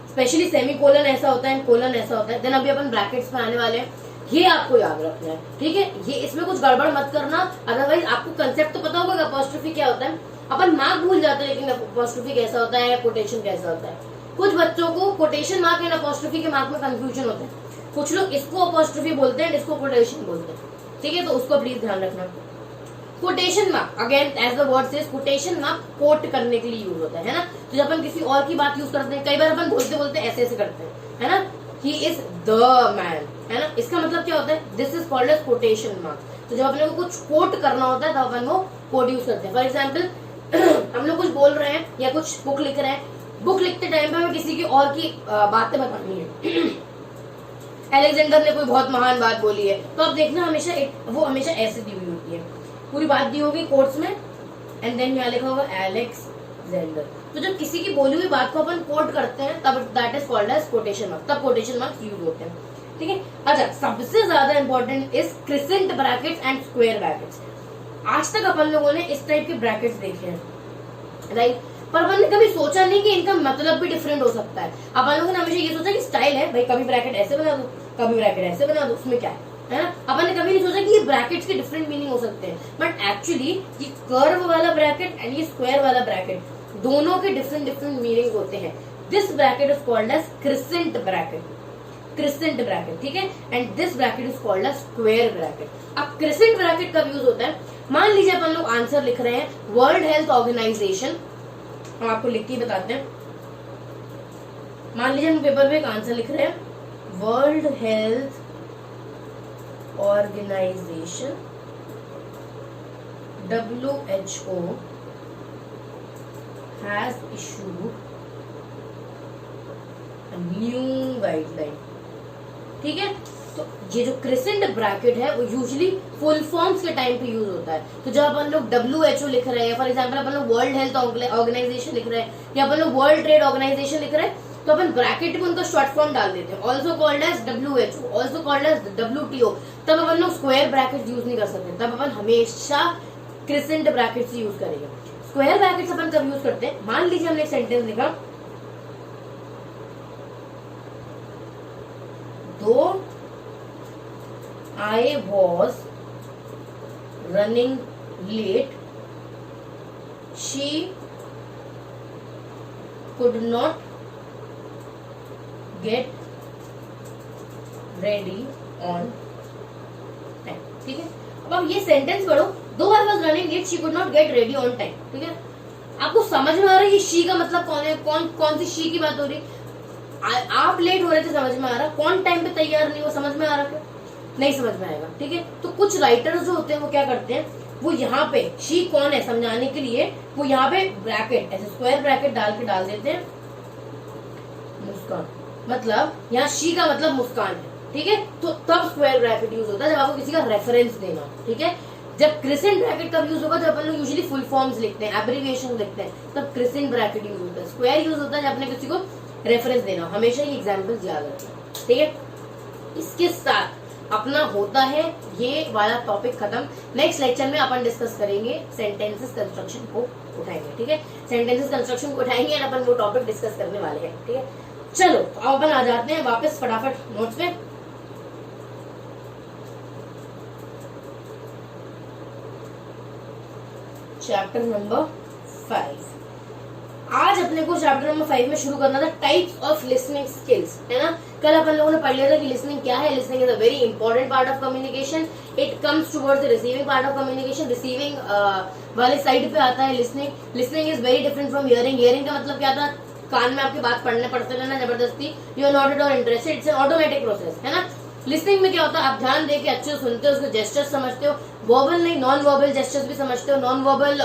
स्पेशली सेमी कोलन ऐसा होता है, कोलन ऐसा होता है। देन अभी अपन ब्रैकेट्स पे आने वाले हैं, ये आपको याद रखना है, ठीक है। ये इसमें कुछ गड़बड़ मत करना, अदरवाइज आपको कंसेप्ट तो पता होगा अपोस्ट्रोफी क्या होता है, अपन मार्क भूल जाते हैं, लेकिन अपोस्ट्रोफी कैसा होता है, कोटेशन कैसा होता है। कुछ बच्चों को कोटेशन मार्क एंड अपोस्ट्रोफी के मार्क में कंफ्यूजन होता है, कुछ लोग इसको अपोस्ट्रोफी बोलते हैं, इसको कोटेशन बोलते हैं, ठीक है। तो उसको प्लीज ध्यान रखना। Quotation mark again as the word says, quotation mark quote करने के लिए यूज होता है ना। तो जब अपन किसी और की बात यूज करते हैं, कई बार अपन बोलते बोलते ऐसे ऐसे करते हैं, है ना, ही इज द मैन, है ना। इसका मतलब क्या होता है, this is called as quotation mark. तो जब अपने को कुछ कोट करना होता है तब अपन वो कोट यूज करते हैं। फॉर एग्जाम्पल हम लोग कुछ बोल रहे हैं या कुछ बुक लिख रहे हैं, बुक लिखते टाइम पे हमें किसी की और की बातें बतानी है अलेक्जेंडर ने कोई बहुत महान बात बोली है, तो आप देखना हमेशा वो हमेशा ऐसे दी हुई होती है, पूरी बात दी होगी कोट्स में एंड देन यहाँ लिखा होगा अलेक्जेंडर। तो जब किसी की बोली हुई बात को अपन कोट करते हैं तब that is called as quotation mark, तब कोटेशन मार्क्स यूज होते हैं, ठीक है। अच्छा, सबसे ज्यादा important is crescent brackets and square brackets. आज तक अपन लोगों ने इस टाइप के ब्रैकेट्स देखे हैं, राइट, पर अपन ने कभी सोचा नहीं कि इनका मतलब भी डिफरेंट हो सकता है। अपन लोगों ने हमेशा ये सोचा कि स्टाइल है भाई, कभी ब्रैकेट ऐसे बना दो, कभी ब्रैकेट ऐसे बना दो, उसमें क्या है ना। अपन ने कभी नहीं सोचा कि ये ब्रैकेट्स के डिफरेंट मीनिंग हो सकते हैं, बट एक्चुअली ये कर्व वाला ब्रैकेट एंड ये स्क्वायर वाला ब्रैकेट दोनों के डिफरेंट डिफरेंट मीनिंग होते हैं। This bracket is called as crescent bracket, crescent bracket, ठीक है, and this bracket is called as square bracket. अब क्रिसेंट ब्रैकेट कब यूज होता है, मान लीजिए अपन लोग आंसर लिख रहे हैं वर्ल्ड हेल्थ ऑर्गेनाइजेशन, हम आपको लिख के बताते हैं। मान लीजिए हम पेपर में एक आंसर लिख रहे हैं, world health organization WHO has issued a new guideline, ठीक है। तो ये जो क्रिसेंट ब्रैकेट है वो यूजुअली फुल फॉर्म्स के टाइम पे यूज होता है। तो जब अपन लोग WHO लिख रहे हैं, फॉर एग्जांपल अपन लोग वर्ल्ड हेल्थ ऑर्गेनाइजेशन लिख रहे हैं या अपन लोग वर्ल्ड ट्रेड ऑर्गेनाइजेशन लिख रहे हैं, तो अपन ब्रैकेट में उनका शॉर्ट फॉर्म डाल देते हैं, also called as WHO, also called as WTO। तब अपन लोग स्क्वायर ब्रैकेट यूज नहीं कर सकते, तब अपन हमेशा क्रिसेंट ब्रैकेट यूज करेंगे। स्क्वायर ब्रैकेट्स अपन कब यूज करते हैं, मान लीजिए हमने एक सेंटेंस लिखा, दो I was running late, she could not get ready on time, ठीक है। अब आप ये सेंटेंस पढ़ो, दो I was running late, she could not get ready on time, ठीक है। आपको समझ में आ रहा है ये शी का मतलब कौन है, कौन सी शी की बात हो रही, आप लेट हो रहे थे समझ में आ रहा, कौन टाइम पे तैयार नहीं हो समझ में आ रहा, क्या नहीं समझ में आएगा, ठीक है। तो कुछ राइटर्स जो होते हैं वो क्या करते हैं, वो यहाँ पे शी कौन है समझाने के लिए वो यहाँ पे ब्रैकेट ऐसे स्क्वायर ब्रैकेट डाल देते हैं मुस्कान, मतलब यहाँ शी का मतलब मुस्कान है, ठीक है। तो तब स्क्वायर ब्रैकेट यूज होता है जब आपको किसी का रेफरेंस देना, ठीक है। जब क्रिसेंट ब्रैकेट कब यूज होगा, जब अपन लोग यूजुअली फुल फॉर्म्स लिखते हैं, एब्रिविएशन लिखते हैं, तब क्रिसेंट ब्रैकेट यूज होता है। स्क्वायर यूज होता है जब अपने किसी को रेफरेंस देना। हमेशा ये एग्जाम्पल्स याद रखना, ठीक है। इसके साथ अपना होता है ये वाला टॉपिक खत्म। नेक्स्ट लेक्चर में अपन डिस्कस करेंगे सेंटेंसेस कंस्ट्रक्शन को उठाएंगे, ठीक है। सेंटेंसेस कंस्ट्रक्शन को उठाएंगे और अपन वो टॉपिक डिस्कस करने वाले हैं, ठीक है। चलो अब अपन आ जाते हैं वापस फटाफट नोट्स पे। Chapter number 5। आज अपने को चैप्टर नंबर 5 में शुरू करना था टाइप्स ऑफ लिसनिंग स्किल्स, है ना। कल अपन लोगों ने पढ़ लिया था कि लिसनिंग क्या है। Listening is a very important part of communication. It comes towards the receiving part of communication. Receiving वाले साइड पे आता है listening. Listening is very different from hearing. Hearing का मतलब क्या था, कान में आपकी बात पढ़ने पड़ते रहना जबरदस्ती, you are not at all interested, it's an automatic process, है ना। लिसनिंग में क्या होता है, आप ध्यान देके अच्छे से सुनते हो, उसके जेस्चर्स समझते हो, वर्बल नहीं नॉन वर्बल जेस्चर्स भी समझते हो, नॉन वर्बल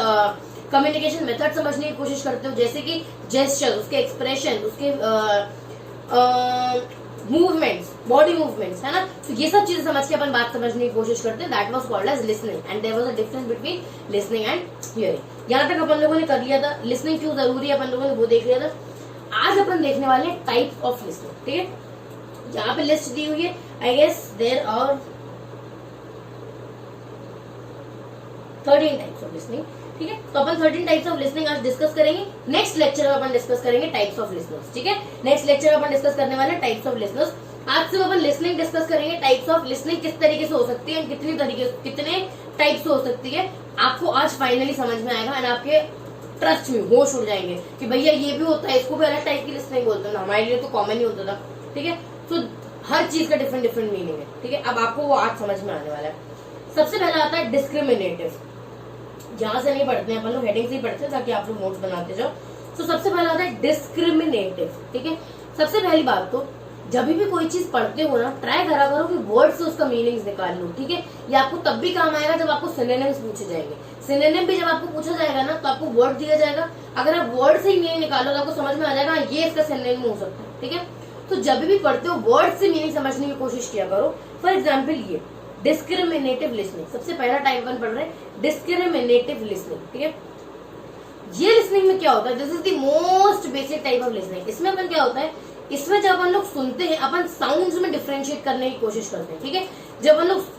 कम्युनिकेशन मेथड समझने की कोशिश करते हो, जैसे कि जेस्चर, उसके एक्सप्रेशन, उसके मूवमेंट्स, बॉडी मूवमेंट्स, है ना। तो ये सब चीजें समझ के अपन बात समझने की कोशिश करते हैं। That was called as listening and there was a difference between listening and hearing. यहाँ तक अपन लोगों ने कर लिया था। लिसनिंग क्यों जरूरी है अपन लोगों ने वो देख लिया था। आज अपन देखने वाले हैं टाइप्स ऑफ लिसनिंग, ठीक है। यहाँ पे लिस्ट दी हुई है, I guess there are 13 types of listening, ठीक है। तो अपन 13 टाइप्स ऑफ लिसनिंग आज डिस्कस करेंगे। नेक्स्ट लेक्चर में अपन डिस्कस करेंगे टाइप्स ऑफ लिसनर्स, ठीक है। नेक्स्ट लेक्चर में अपन डिस्कस करने वाले टाइप्स ऑफ लिसनर्स। आज से अपन लिसनिंग डिस्कस करेंगे, टाइप्स ऑफ लिसनिंग किस तरीके से हो सकती है, कितने टाइप्स हो सकती है, आपको आज फाइनली समझ में आएगा एंड आपके ट्रस्ट में होश उड़ जाएंगे कि भैया ये भी होता है, इसको भी अलग टाइप की लिसनिंग बोलते हैं, हमारे लिए तो कॉमन ही होता था, ठीक है। तो हर चीज का डिफरेंट डिफरेंट मीनिंग है, ठीक है। अब आपको वो आज समझ में आने वाला है। सबसे पहला आता है डिस्क्रिमिनेटिव। यहाँ से नहीं पढ़ते हैं अपन लोग, हेडिंग से ही पढ़ते हैं ताकि आप लोग नोट्स बनाते जाओ। तो सबसे पहला आता है डिस्क्रिमिनेटिव, ठीक है। सबसे पहली बात तो जब भी कोई चीज पढ़ते हो ना, ट्राई करा करो कि वर्ड से उसका मीनिंग्स निकाल लो, ठीक है। ये आपको तब भी काम आएगा जब आपको सिनोनिम्स पूछे जाएंगे। सिनोनिम भी जब आपको पूछा जाएगा ना तो आपको वर्ड दिया जाएगा, अगर आप वर्ड से ही मीनिंग निकालो तो आपको समझ में आ जाएगा ये इसका सिनोनिम हो सकता है, ठीक है। तो जब भी पढ़ते हो वर्ड से मीनिंग समझने की कोशिश किया करो। फॉर एग्जाम्पल ये डिस्क्रिमिनेटिव लिसनिंग, सबसे पहला टाइप अपन पढ़ रहे हैं डिस्क्रिमिनेटिव लिसनिंग, ठीक है। ये लिसनिंग में क्या होता है, this is the most basic type of listening. इसमें अपन क्या होता है, इसमें जब अपन लोग सुनते हैं अपन साउंड्स में डिफरेंशिएट करने की कोशिश करते हैं, ठीक है। जब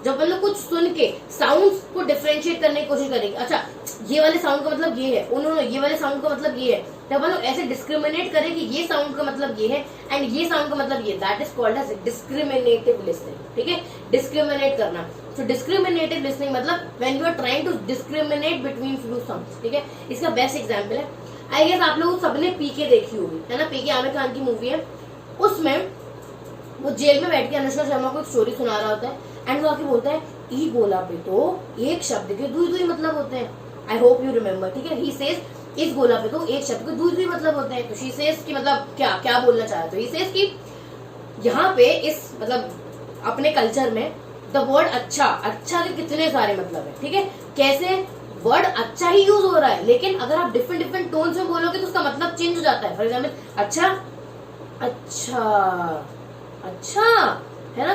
अपन लोग कुछ सुन के साउंड्स को डिफरेंशिएट करने की कोशिश करेंगे, अच्छा ये वाले साउंड का मतलब ये है, उन्होंने ये वाले साउंड का मतलब ये है, तब अपन लोग ऐसे डिस्क्रिमिनेट करें कि ये साउंड का मतलब ये है एंड ये साउंड का मतलब ये, that is called as discriminative listening, ठीक है। डिस्क्रिमिनेट करना, तो डिस्क्रिमिनेटिव लिसनिंग मतलब when you are trying to discriminate between few sounds, ठीक है। इसका बेस्ट एग्जांपल है, आई गेस आप लोग सबने पीके देखी होगी, है ना। पीके आमिर खान की मूवी है, उसमें वो जेल में बैठ के अनुष्का शर्मा को एक स्टोरी सुना रहा होता है एंड वो आके बोलता है ई गोला पे तो एक शब्द के दुई मतलब होते हैं। आई होप यू रिमेम्बर, ठीक है। ही सेज इस गोला पे तो एक शब्द के दुई मतलब होते हैं। तो शी सेज की मतलब क्या बोलना चाह रहा है, तो ही सेज की यहाँ पे इस मतलब अपने कल्चर में द वर्ड अच्छा के कितने सारे मतलब है, ठीक है। कैसे वर्ड अच्छा ही यूज हो रहा है, लेकिन अगर आप डिफरेंट टोन्स में बोलोगे तो उसका मतलब चेंज हो जाता है। फॉर एग्जाम्पल अच्छा है ना,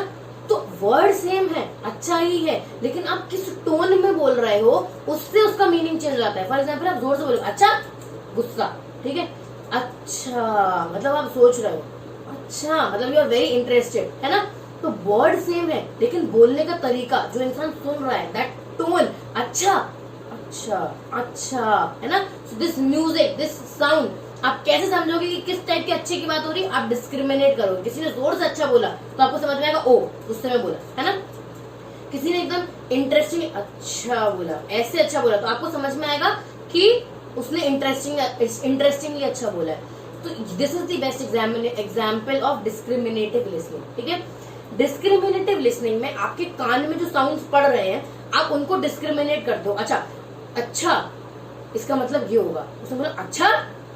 तो वर्ड सेम है, अच्छा ही है, लेकिन आप किस टोन में बोल रहे हो उससे उसका मीनिंग चेंज हो जाता है। फॉर एग्जाम्पल आप जोर से बोलोगे अच्छा गुस्सा, ठीक है। अच्छा मतलब आप सोच रहे हो, अच्छा मतलब यू आर वेरी इंटरेस्टेड, है ना। तो वर्ड सेम है लेकिन बोलने का तरीका जो इंसान सुन रहा है, दैट टोन, अच्छा है ना। So this music, this sound, आप कैसे समझोगे कि किस टाइप के अच्छे की बात हो रही है, आप डिस्क्रिमिनेट करोगे। किसी ने जोर से अच्छा बोला तो आपको समझ में आएगा ओ गुस्से में बोला, है ना। किसी ने एकदम इंटरेस्टिंग अच्छा बोला, ऐसे अच्छा बोला, तो आपको समझ में आएगा कि उसने इंटरेस्टिंगली अच्छा बोला है। तो this is the best example of discriminative listening, ठीक है। डिस्क्रिमिनेटिव लिसनिंग में आपके कान में जो साउंड्स पड़ रहे हैं आप उनको डिस्क्रिमिनेट कर दो। अच्छा इसका मतलब ये होगा, उसने बोला अच्छा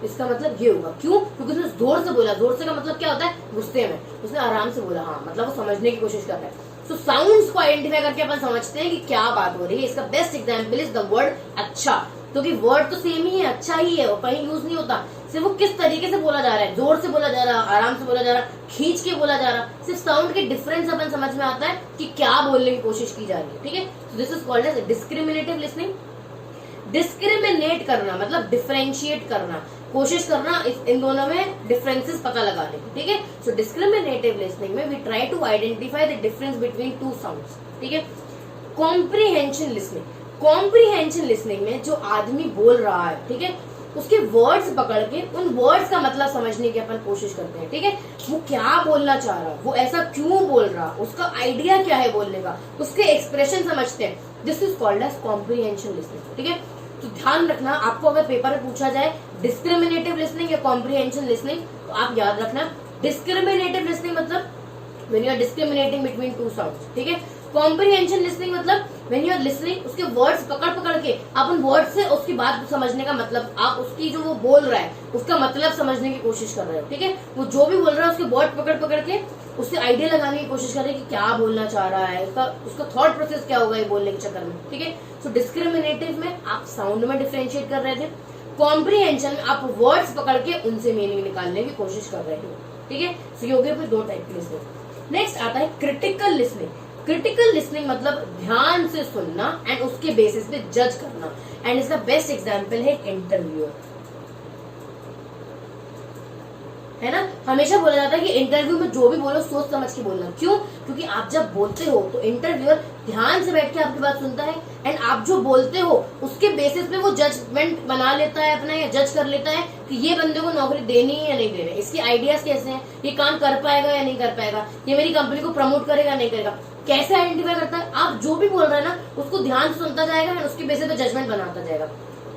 इसका मतलब ये होगा, क्यों? क्योंकि उसने जोर से बोला। जोर से का मतलब क्या होता है, गुस्से में। उसने आराम से बोला, हाँ मतलब वो समझने की कोशिश कर रहा है। सो साउंड्स को आइडेंटिफाई करके अपन समझते हैं कि क्या बात हो रही है। इसका best example is the word अच्छा, क्योंकि वर्ड तो सेम ही है, अच्छा ही है, वो कहीं यूज नहीं होता, सिर्फ वो किस तरीके से बोला जा रहा है, जोर से बोला जा रहा, आराम से बोला जा रहा, खींच के बोला जा रहा, सिर्फ साउंड के डिफरेंस अपन समझ में आता है कि क्या बोलने की कोशिश की जा रही है। ठीक है, so this is called as discriminative listening. Discriminate करना मतलब डिफरेंशिएट करना, कोशिश करना इन दोनों में डिफरेंसेस पता लगाने की। ठीक है, सो डिस्क्रिमिनेटिव लिसनिंग में we try to identify the difference between two sounds. ठीक है, कॉम्प्रिहेंशन लिसनिंग, कॉम्प्रिहेंशन लिसनिंग में जो आदमी बोल रहा है, ठीक है, उसके वर्ड्स पकड़ के उन वर्ड्स का मतलब समझने की अपन कोशिश करते हैं। ठीक है, वो क्या बोलना चाह रहा, वो ऐसा क्यों बोल रहा, उसका आइडिया क्या है बोलने का, उसके एक्सप्रेशन समझते हैं। This is called as comprehension listening. ठीक है, तो ध्यान रखना, आपको अगर पेपर में पूछा जाए डिस्क्रिमिनेटिव लिसनिंग या कॉम्प्रिहेंशन लिसनिंग, तो आप याद रखना डिस्क्रिमिनेटिव लिसनिंग मतलब when you are discriminating between two sounds. ठीक है, कॉम्प्रिहेंशन लिसनिंग मतलब व्हेन यू आर लिसनिंग, उसके वर्ड्स पकड़ पकड़ के आप उन वर्ड से उसकी बात समझने का मतलब, आप उसकी जो वो बोल रहा है उसका मतलब समझने की कोशिश कर रहे हो। ठीक है, वो जो भी बोल रहा है उसके वर्ड पकड़ पकड़ के उससे आइडिया लगाने की कोशिश कर रहे हैं कि क्या बोलना चाह रहा है, उसका थॉट प्रोसेस क्या होगा ये बोलने के चक्कर में। ठीक है, सो डिस्क्रिमिनेटिव में आप साउंड में डिफरेंशिएट कर रहे थे, कॉम्प्रिहेंशन में आप वर्ड्स पकड़ के उनसे मीनिंग निकालने की कोशिश कर रहे हो। ठीक है, सो ये हो गया फिर दो टाइप की लिसनिंग। नेक्स्ट आता है क्रिटिकल लिसनिंग। क्रिटिकल लिसनिंग मतलब ध्यान से सुनना एंड उसके बेसिस पे जज करना, एंड इसका बेस्ट एग्जांपल है इंटरव्यूअर। है ना, हमेशा बोला जाता है कि इंटरव्यू में जो भी बोलो सोच समझ के बोलना। क्यों? क्योंकि आप जब बोलते हो तो इंटरव्यूअर ध्यान से बैठ के आपकी बात सुनता है, एंड आप जो बोलते हो उसके बेसिस पे वो जजमेंट बना लेता है अपना, या जज कर लेता है कि ये बंदे को नौकरी देनी है या नहीं देनी, इसके आइडियाज कैसे हैं, ये काम कर पाएगा या नहीं कर पाएगा, ये मेरी कंपनी को प्रमोट करेगा नहीं करेगा, कैसे आइडेंटिफाई करता है। आप जो भी बोल रहे हैं ना उसको ध्यान से सुनता जाएगा एंड उसके बेसिस पे जजमेंट बनाता जाएगा।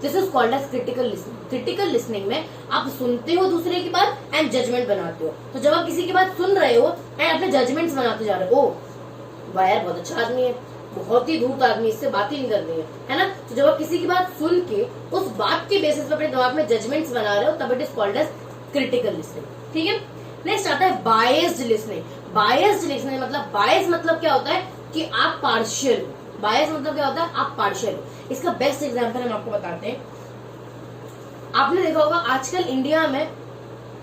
This is called as critical listening. Critical listening में आप सुनते हो दूसरे की बात एंड जजमेंट बनाते हो। तो जब आप किसी की बात सुन रहे हो एंड अपने जजमेंट्स बनाते जा रहे हो, ओ वाह यार बहुत अच्छा आदमी है, बहुत ही धूर्त आदमी, इससे बात ही नहीं करनी है ना। तो जब आप किसी की बात सुन के उस बात के बेसिस पे अपने दिमाग में जजमेंट्स बना रहे हो, तब it is called as critical listening. ठीक है, नेक्स्ट आता है बायस्ड लिसनिंग। बायस्ड लिसनिंग मतलब, बायस मतलब क्या होता है कि आप पार्शियल हो। बायस मतलब क्या होता है, आप पार्शियल हो। इसका बेस्ट एग्जांपल हम आपको बताते हैं। आपने देखा होगा आजकल इंडिया में,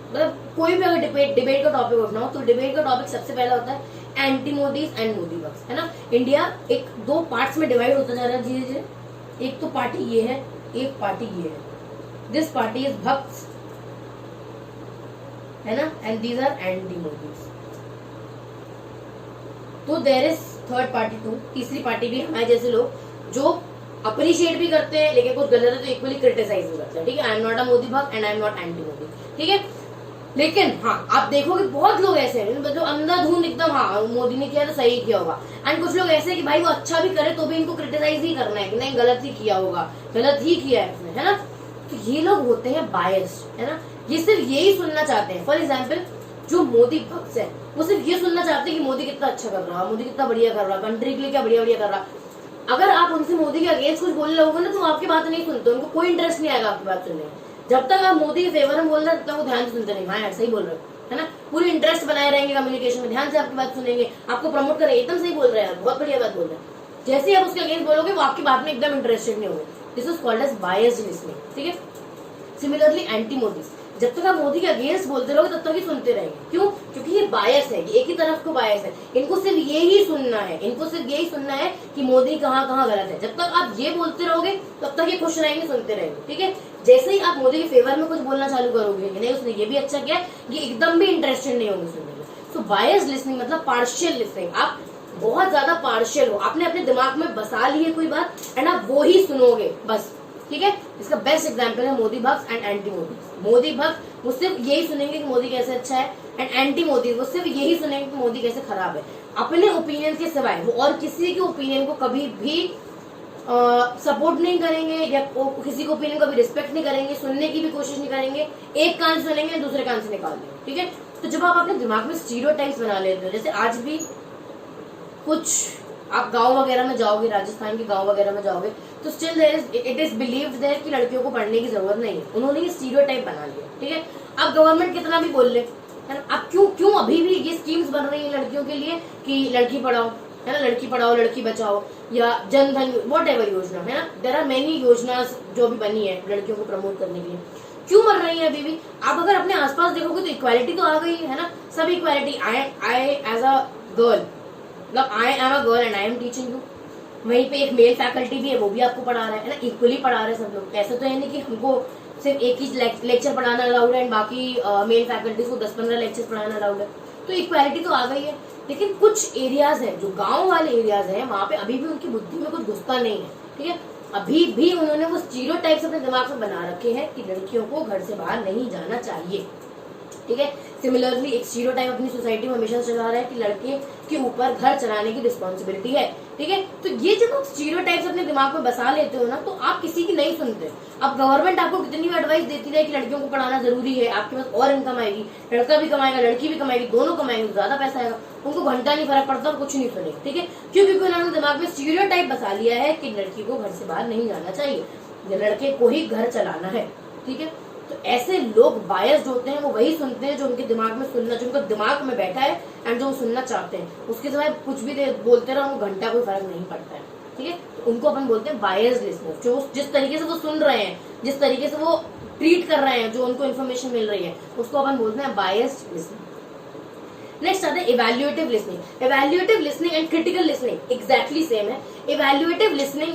मतलब कोई भी अगर डिबेट का टॉपिक उठना हो तो डिबेट का टॉपिक सबसे पहला होता है एंटी मोदीज एंड मोदी भक्स। है ना, इंडिया एक दो पार्ट्स में डिवाइड होता जा रहा है धीरे धीरे। एक तो पार्टी ये है, एक पार्टी ये है। दिस पार्टी इज भक्स, है ना, and these are anti Modis. तो there is third party too, तीसरी पार्टी भी हमारे जैसे लोग जो अप्रिशिएट भी करते हैं लेकिन कुछ गलत है तो इक्वली क्रिटिसाइज भी करते हैं। ठीक है, I am not a Modi bhakt and I am not anti Modi. ठीक है, लेकिन हाँ आप देखोगे बहुत लोग ऐसे हैं जो अंधाधुंध एकदम, हाँ मोदी ने किया तो सही किया होगा, एंड कुछ लोग ऐसे कि भाई वो अच्छा भी करे तो भी इनको क्रिटिसाइज ही करना है कि नहीं गलत ही किया होगा, गलत ही किया है उसने, है ना। तो ये लोग होते हैं बायस्ड, है ना, ये सिर्फ यही सुनना चाहते हैं। फॉर एग्जाम्पल जो मोदी भक्त है वो सिर्फ ये सुनना चाहते हैं कि मोदी कितना अच्छा कर रहा है, मोदी कितना बढ़िया कर रहा है, कंट्री के लिए क्या बढ़िया बढ़िया कर रहा है। अगर आप उनसे मोदी के अगेंस्ट कुछ बोलने लगोगे ना तो आपकी बात नहीं सुनते, उनको कोई इंटरेस्ट नहीं आएगा आपकी बात सुनने में। जब तक आप मोदी के फेवर में बोल रहे हैं तब तक वो ध्यान से सुनते नहीं, हाँ यार सही बोल रहे हो, है ना, पूरी इंटरेस्ट बनाए रहेंगे कम्युनिकेशन में, ध्यान से आपकी बात सुनेंगे, आपको प्रमोट करेंगे, एकदम सही बोल रहे हैं, बहुत बढ़िया बात बोल रहे हैं। जैसे ही आप उसके अगेंस्ट बोलोगे वो आपकी बात में एकदम इंटरेस्टेड नहीं होंगे। This is called as biased listening. ठीक है, सिमिलरली एंटी मोदी, जब तक आप मोदी के अगेंस्ट बोलते रहोगे तब तक ही सुनते रहेंगे। क्यों? क्योंकि ये बायस है, ये एक ही तरफ को बायस है, इनको सिर्फ ये ही सुनना है, इनको सिर्फ यही सुनना है कि मोदी कहाँ कहाँ गलत है। जब तक आप ये बोलते रहोगे तब तक ये खुश रहेंगे, सुनते रहेंगे। ठीक है, जैसे ही आप मोदी के फेवर में कुछ बोलना चालू करोगे कि नहीं उसने ये भी अच्छा किया, ये एकदम भी इंटरेस्टेड नहीं होंगे सुनने में। सो बायस लिसनिंग मतलब पार्शियल लिसनिंग, आप बहुत ज्यादा पार्शियल हो, आपने अपने दिमाग में बसा ली है कोई बात एंड आप वो ही सुनोगे बस। ठीक है, इसका बेस्ट एग्जांपल है मोदी भक्त एंड एंटी मोदी। मोदी भक्त वो सिर्फ यही सुनेंगे कि मोदी कैसे अच्छा है, एंड एंटी मोदी वो सिर्फ यही सुनेंगे कि मोदी कैसे खराब है। अपने ओपिनियन के सिवाय वो और किसी के ओपिनियन को कभी भी सपोर्ट नहीं करेंगे, या किसी के ओपिनियन को भी रिस्पेक्ट नहीं करेंगे, सुनने की भी कोशिश नहीं करेंगे, एक कान से सुनेंगे दूसरे कान से निकाल देंगे। ठीक है, तो जब आप अपने दिमाग में स्टीरियोटाइप्स बना लेते हो, जैसे आज भी कुछ आप गांव वगैरह में जाओगे, राजस्थान के गांव वगैरह में जाओगे तो still there it is believed there कि लड़कियों को पढ़ने की जरूरत नहीं है, उन्होंने ये स्टीरियोटाइप बना लिया। ठीक है, अब गवर्नमेंट कितना भी बोल ले, अब क्यों अभी भी ये स्कीम्स बन रही है लड़कियों के लिए कि लड़की पढ़ाओ, है ना, लड़की पढ़ाओ लड़की बचाओ या जन धन, वॉट एवर योजना, है ना, देयर आर मेनी योजना जो भी बनी है लड़कियों को प्रमोट करने के लिए। क्यों मर रही है अभी भी? आप अगर अपने आसपास देखोगे तो इक्वालिटी तो आ गई है ना, सब equality. I as a girl, मतलब I am a girl and I am teaching you, वहीं पे एक मेल फैकल्टी भी है, वो भी आपको पढ़ा रहा है ना, इक्वली पढ़ा रहे हैं सब लोग। ऐसा तो है नहीं कि हमको सिर्फ एक ही लेक्चर पढ़ाना अलाउड है एंड बाकी मेल फैकल्टीज को 10-15 लेक्चर पढ़ाना अलाउड है। तो इक्वालिटी तो आ गई है, लेकिन कुछ एरियाज है जो गांव वाले एरियाज हैं, वहां पे अभी भी उनकी बुद्धि में कुछ घुसता नहीं है। ठीक है, अभी भी उन्होंने वो स्टीरियोटाइप्स अपने दिमाग में बना रखे हैं कि लड़कियों को घर से बाहर नहीं जाना चाहिए। ठीक है, सिमिलरली एक स्टीरियोटाइप अपनी सोसाइटी में हमेशा चला रहा है कि लड़के के ऊपर घर चलाने की रिस्पॉन्सिबिलिटी है। ठीक है, तो ये जब आप स्टीरियोटाइप्स अपने दिमाग में बसा लेते हो ना, तो आप किसी की नहीं सुनते। अब गवर्नमेंट आपको कितनी भी एडवाइस देती रहे कि लड़कियों को पढ़ाना जरूरी है, आपके पास और इनकम आएगी, लड़का भी कमाएगा लड़की भी कमाएगी, दोनों कमाएंगे, ज्यादा पैसा आएगा, उनको घंटा नहीं फर्क पड़ता और कुछ नहीं सुनेगा। ठीक है, क्यों? क्योंकि उन्होंने दिमाग में स्टीरियोटाइप बसा लिया है कि लड़की को घर से बाहर नहीं जाना चाहिए, लड़के को ही घर चलाना है। ठीक है, तो ऐसे लोग बायस्ड होते हैं, वो वही सुनते हैं जो उनके दिमाग में सुनना, जो उनके दिमाग में बैठा है एंड जो वो सुनना चाहते हैं। उसके सिवाय कुछ भी बोलते रहो, घंटा कोई फर्क नहीं पड़ता है। ठीक है, तो उनको अपन बोलते हैं बायस्ड लिसनर। जो जिस तरीके से वो सुन रहे हैं, जिस तरीके से वो ट्रीट कर रहे हैं, जो उनको इन्फॉर्मेशन मिल रही है, उसको अपन बोलते हैं बायस्ड लिसनर। नेक्स्ट आता है evaluative listening. Evaluative listening and critical listening exactly same है। इवैल्यूएटिव लिसनिंग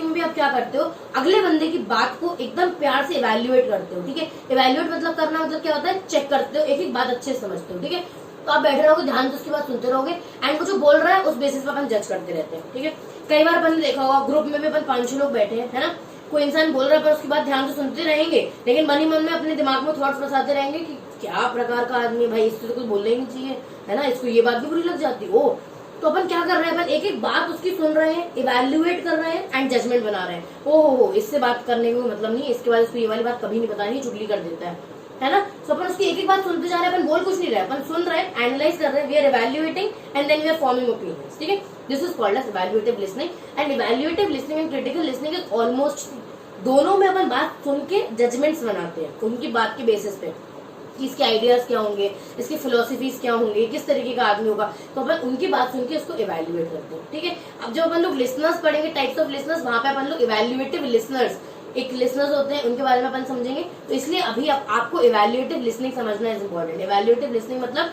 में भी आप क्या करते हो, अगले बंदे की बात को एकदम प्यार से इवैल्यूएट करते हो। ठीक है, इवैल्यूएट मतलब करना, मतलब क्या होता है, चेक करते हो, एक एक बात अच्छे से समझते हो। ठीक है, तो आप बैठे रहोगे, ध्यान से उसकी बात सुनते रहोगे एंड वो जो बोल रहा है उस बेसिस पर अपन जज करते रहते हैं। ठीक है, कई बार अपन ने देखा होगा ग्रुप में भी अपन 5-6 लोग बैठे हैं, है ना, कोई इंसान बोल रहा है पर उसकी बात ध्यान से सुनते रहेंगे, लेकिन मन ही मन में अपने दिमाग में थॉट्स फंसाते रहेंगे कि क्या प्रकार का आदमी है भाई, इससे तो कुछ बोलना ही नहीं चाहिए, है ना, इसको ये बात भी बुरी लग जाती है। तो अपन क्या कर रहे हैं, अपन एक एक बात उसकी सुन रहे हैं, इवैल्यूएट कर रहे हैं एंड जजमेंट बना रहे हैं। हो इससे बात करने में मतलब नहीं, इसके बाद इसको ये वाली बात कभी नहीं बतानी, चुगली कर देता है ना। तो अपन उसकी एक एक बात सुनते जा रहे हैं, अपन बोल कुछ नहीं रहे, अपन सुन रहे हैं, एनालाइज कर रहे हैं, we are evaluating and then we are forming opinions. ठीक है, this is called as evaluative listening and evaluative listening and critical listening is almost, दोनों में अपन बात सुन के जजमेंट्स बनाते हैं उनकी बात के बेसिस पे कि इसके आइडियाज क्या होंगे, इसकी फिलोसफीज क्या होंगे, किस तरीके का आदमी होगा, तो अपन उनकी बात सुन के उसको इवैल्यूएट करते हैं। ठीक है, अब जब अपन लोग लिसनर्स पढ़ेंगे, टाइप्स ऑफ लिसनर्स, वहां पे अपन लोग इवैल्यूएटिव लिसनर्स, एक लिसनर्स होते हैं, उनके बारे में अपन समझेंगे। तो इसलिए अभी आपको इवैल्यूएटिव लिसनिंग समझना इज इम्पोर्टेंट। इवैल्यूएटिव लिसनिंग मतलब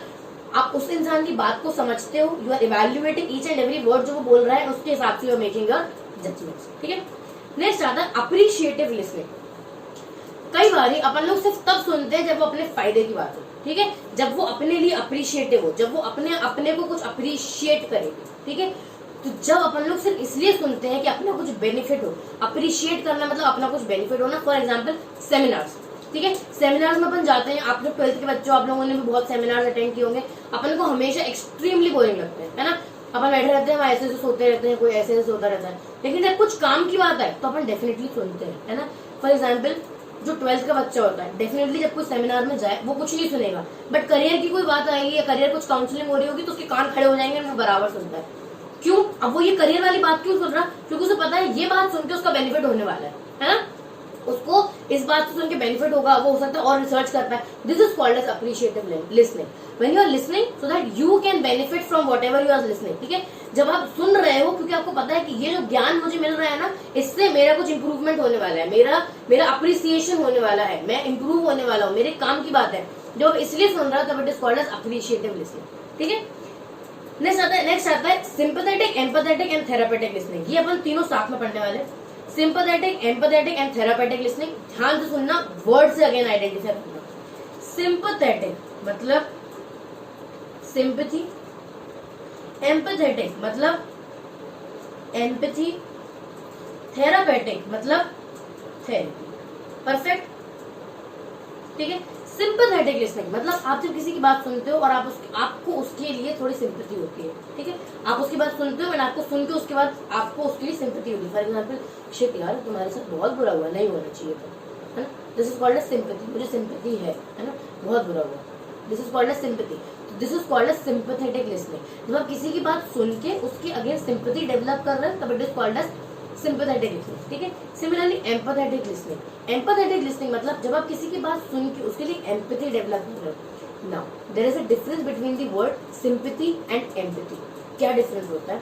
आप उस इंसान की बात को समझते हो, you are evaluating each and every word जो वो बोल रहा है, उसके हिसाब से you are making your judgments. ठीक है, नेक्स्ट आता है अप्रिशिएटिव लिसनिंग। कई बार अपन लोग सिर्फ तब सुनते हैं जब वो अपने फायदे की बात हो। ठीक है, जब वो अपने लिए अप्रिशिएटिव हो, जब वो अपने को कुछ अप्रिशिएट करे। ठीक है, तो जब अपन लोग सिर्फ इसलिए सुनते हैं कि अपना कुछ बेनिफिट हो, अप्रिशिएट करना मतलब अपना कुछ बेनिफिट हो ना। For example seminars. ठीक है, सेमिनार्स में अपन जाते हैं, आप लोग 12th के बच्चों, आप लोगों ने भी बहुत सेमिनार्स अटेंड किए होंगे, अपन को हमेशा एक्सट्रीमली बोरिंग लगते हैं, है ना, अपन बैठे रहते हैं, हम ऐसे सोते रहते हैं, कोई ऐसे सोता रहता है, लेकिन जब कुछ काम की बात है तो अपन डेफिनेटली सुनते हैं, है ना। फॉर एग्जाम्पल जो 12th का बच्चा होता है, डेफिनेटली जब कोई सेमिनार में जाए वो कुछ नहीं सुनेगा, बट करियर की कोई बात आएगी या करियर कुछ काउंसलिंग हो रही होगी तो उसके कान खड़े हो जाएंगे, वो बराबर सुनता है। क्यों? अब वो ये करियर वाली बात क्यों सुन रहा? क्योंकि उसे पता है ये बात सुन के उसका बेनिफिट होने वाला है ना, उसको इस बात से सुन के बेनिफिट होगा, वो हो सकता है और रिसर्च कर पाए। This is called as appreciative listening. When you are listening so that you can benefit from whatever you are listening. ठीक है, जब आप सुन रहे हो क्योंकि आपको पता है कि ये जो ज्ञान मुझे मिल रहा है ना, इससे मेरा कुछ इंप्रूवमेंट होने वाला है, मेरा अप्रिसिएशन होने वाला है, मैं इंप्रूव होने वाला हूँ, मेरे काम की बात है, जो आप इसलिए सुन रहा है, तब it is called as appreciative listening. ठीक है, नेक्स्ट आता है sympathetic, empathetic and therapeutic listening. ये अपन तीनों साथ में पढ़ने वाले। Sympathetic, empathetic and therapeutic listening, ध्यान से सुनना, वर्ड से अगेन आइडेंटिफाई करना। सिंपैथेटिक मतलब सिंपैथी, एम्पैथेटिक मतलब एम्पैथी, थेरापेटिक मतलब थेरेपी। परफेक्ट। ठीक है, सिंपैथेटिक लिसनिंग मतलब आप जब किसी की बात सुनते हो और आपको उसके लिए थोड़ी सिंपैथी होती है। ठीक है, आप उसकी बात सुनते हो और आपको सुन के उसके बाद आपको उसके लिए सिंपैथी होती है। फॉर एग्जाम्पल, शिट यार तुम्हारे साथ बहुत बुरा हुआ, नहीं होना चाहिए था, है ना, this is called as sympathy, मुझे सिंपैथी है ना, बहुत बुरा हुआ, this is called as sympathy. This is called as sympathetic listening. जब आप किसी की बात सुन के उसके अगेंस्ट सिंपैथी डेवलप कर रहे हैं, तब it is called as sympathetic listening. ठीक है, similarly empathetic listening. Empathetic listening मतलब जब आप किसी की बात सुन के उसके लिए एम्पैथी डेवलप कर रहे हो, now there is a difference between the word sympathy and empathy. क्या डिफरेंस होता है?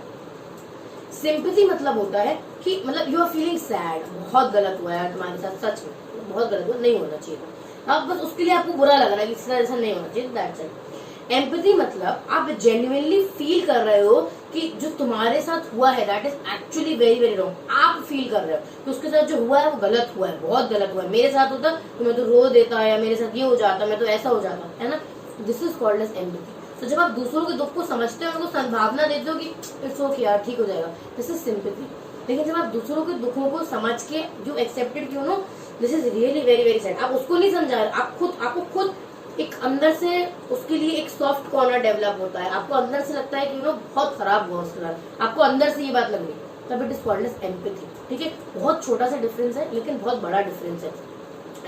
सिंपैथी मतलब होता है कि मतलब यू आर फीलिंग सैड, बहुत गलत हुआ है तुम्हारे साथ, सच में बहुत गलत हुआ, नहीं होना चाहिए था, अब बस उसके लिए आपको बुरा लग रहा है कि इस तरह ऐसा नहीं होना चाहिए, दैट्स इट। एम्पैथी मतलब आप जेन्युइनली फील कर रहे हो कि जो तुम्हारे साथ हुआ है that is actually very very wrong, आप फील कर रहे हो कि उसके साथ जो हुआ है वो गलत हुआ है, बहुत गलत हुआ है, मेरे साथ होता तो मैं तो रो देता, या मेरे साथ ये हो जाता, मैं तो ऐसा हो जाता, है ना। This is called as empathy. तो जब आप दूसरों के दुख को समझते हो, उनको संभावना देते हो कि इट्स ओके यार, ठीक हो जाएगा, दिस इज सिंपैथी। लेकिन जब आप दूसरों के दुखों को समझ के जो एक्सेप्टेड क्यों no, this is really very very sad, आप उसको नहीं समझा रहे, आपको खुद एक अंदर से उसके लिए एक सॉफ्ट कॉर्नर डेवलप होता है, आपको अंदर से लगता है कि बहुत खराब हुआ उसके साथ, आपको अंदर से ये बात लग रही, तब it is called as empathy. ठीक है, बहुत छोटा सा डिफरेंस है लेकिन बहुत बड़ा डिफरेंस है।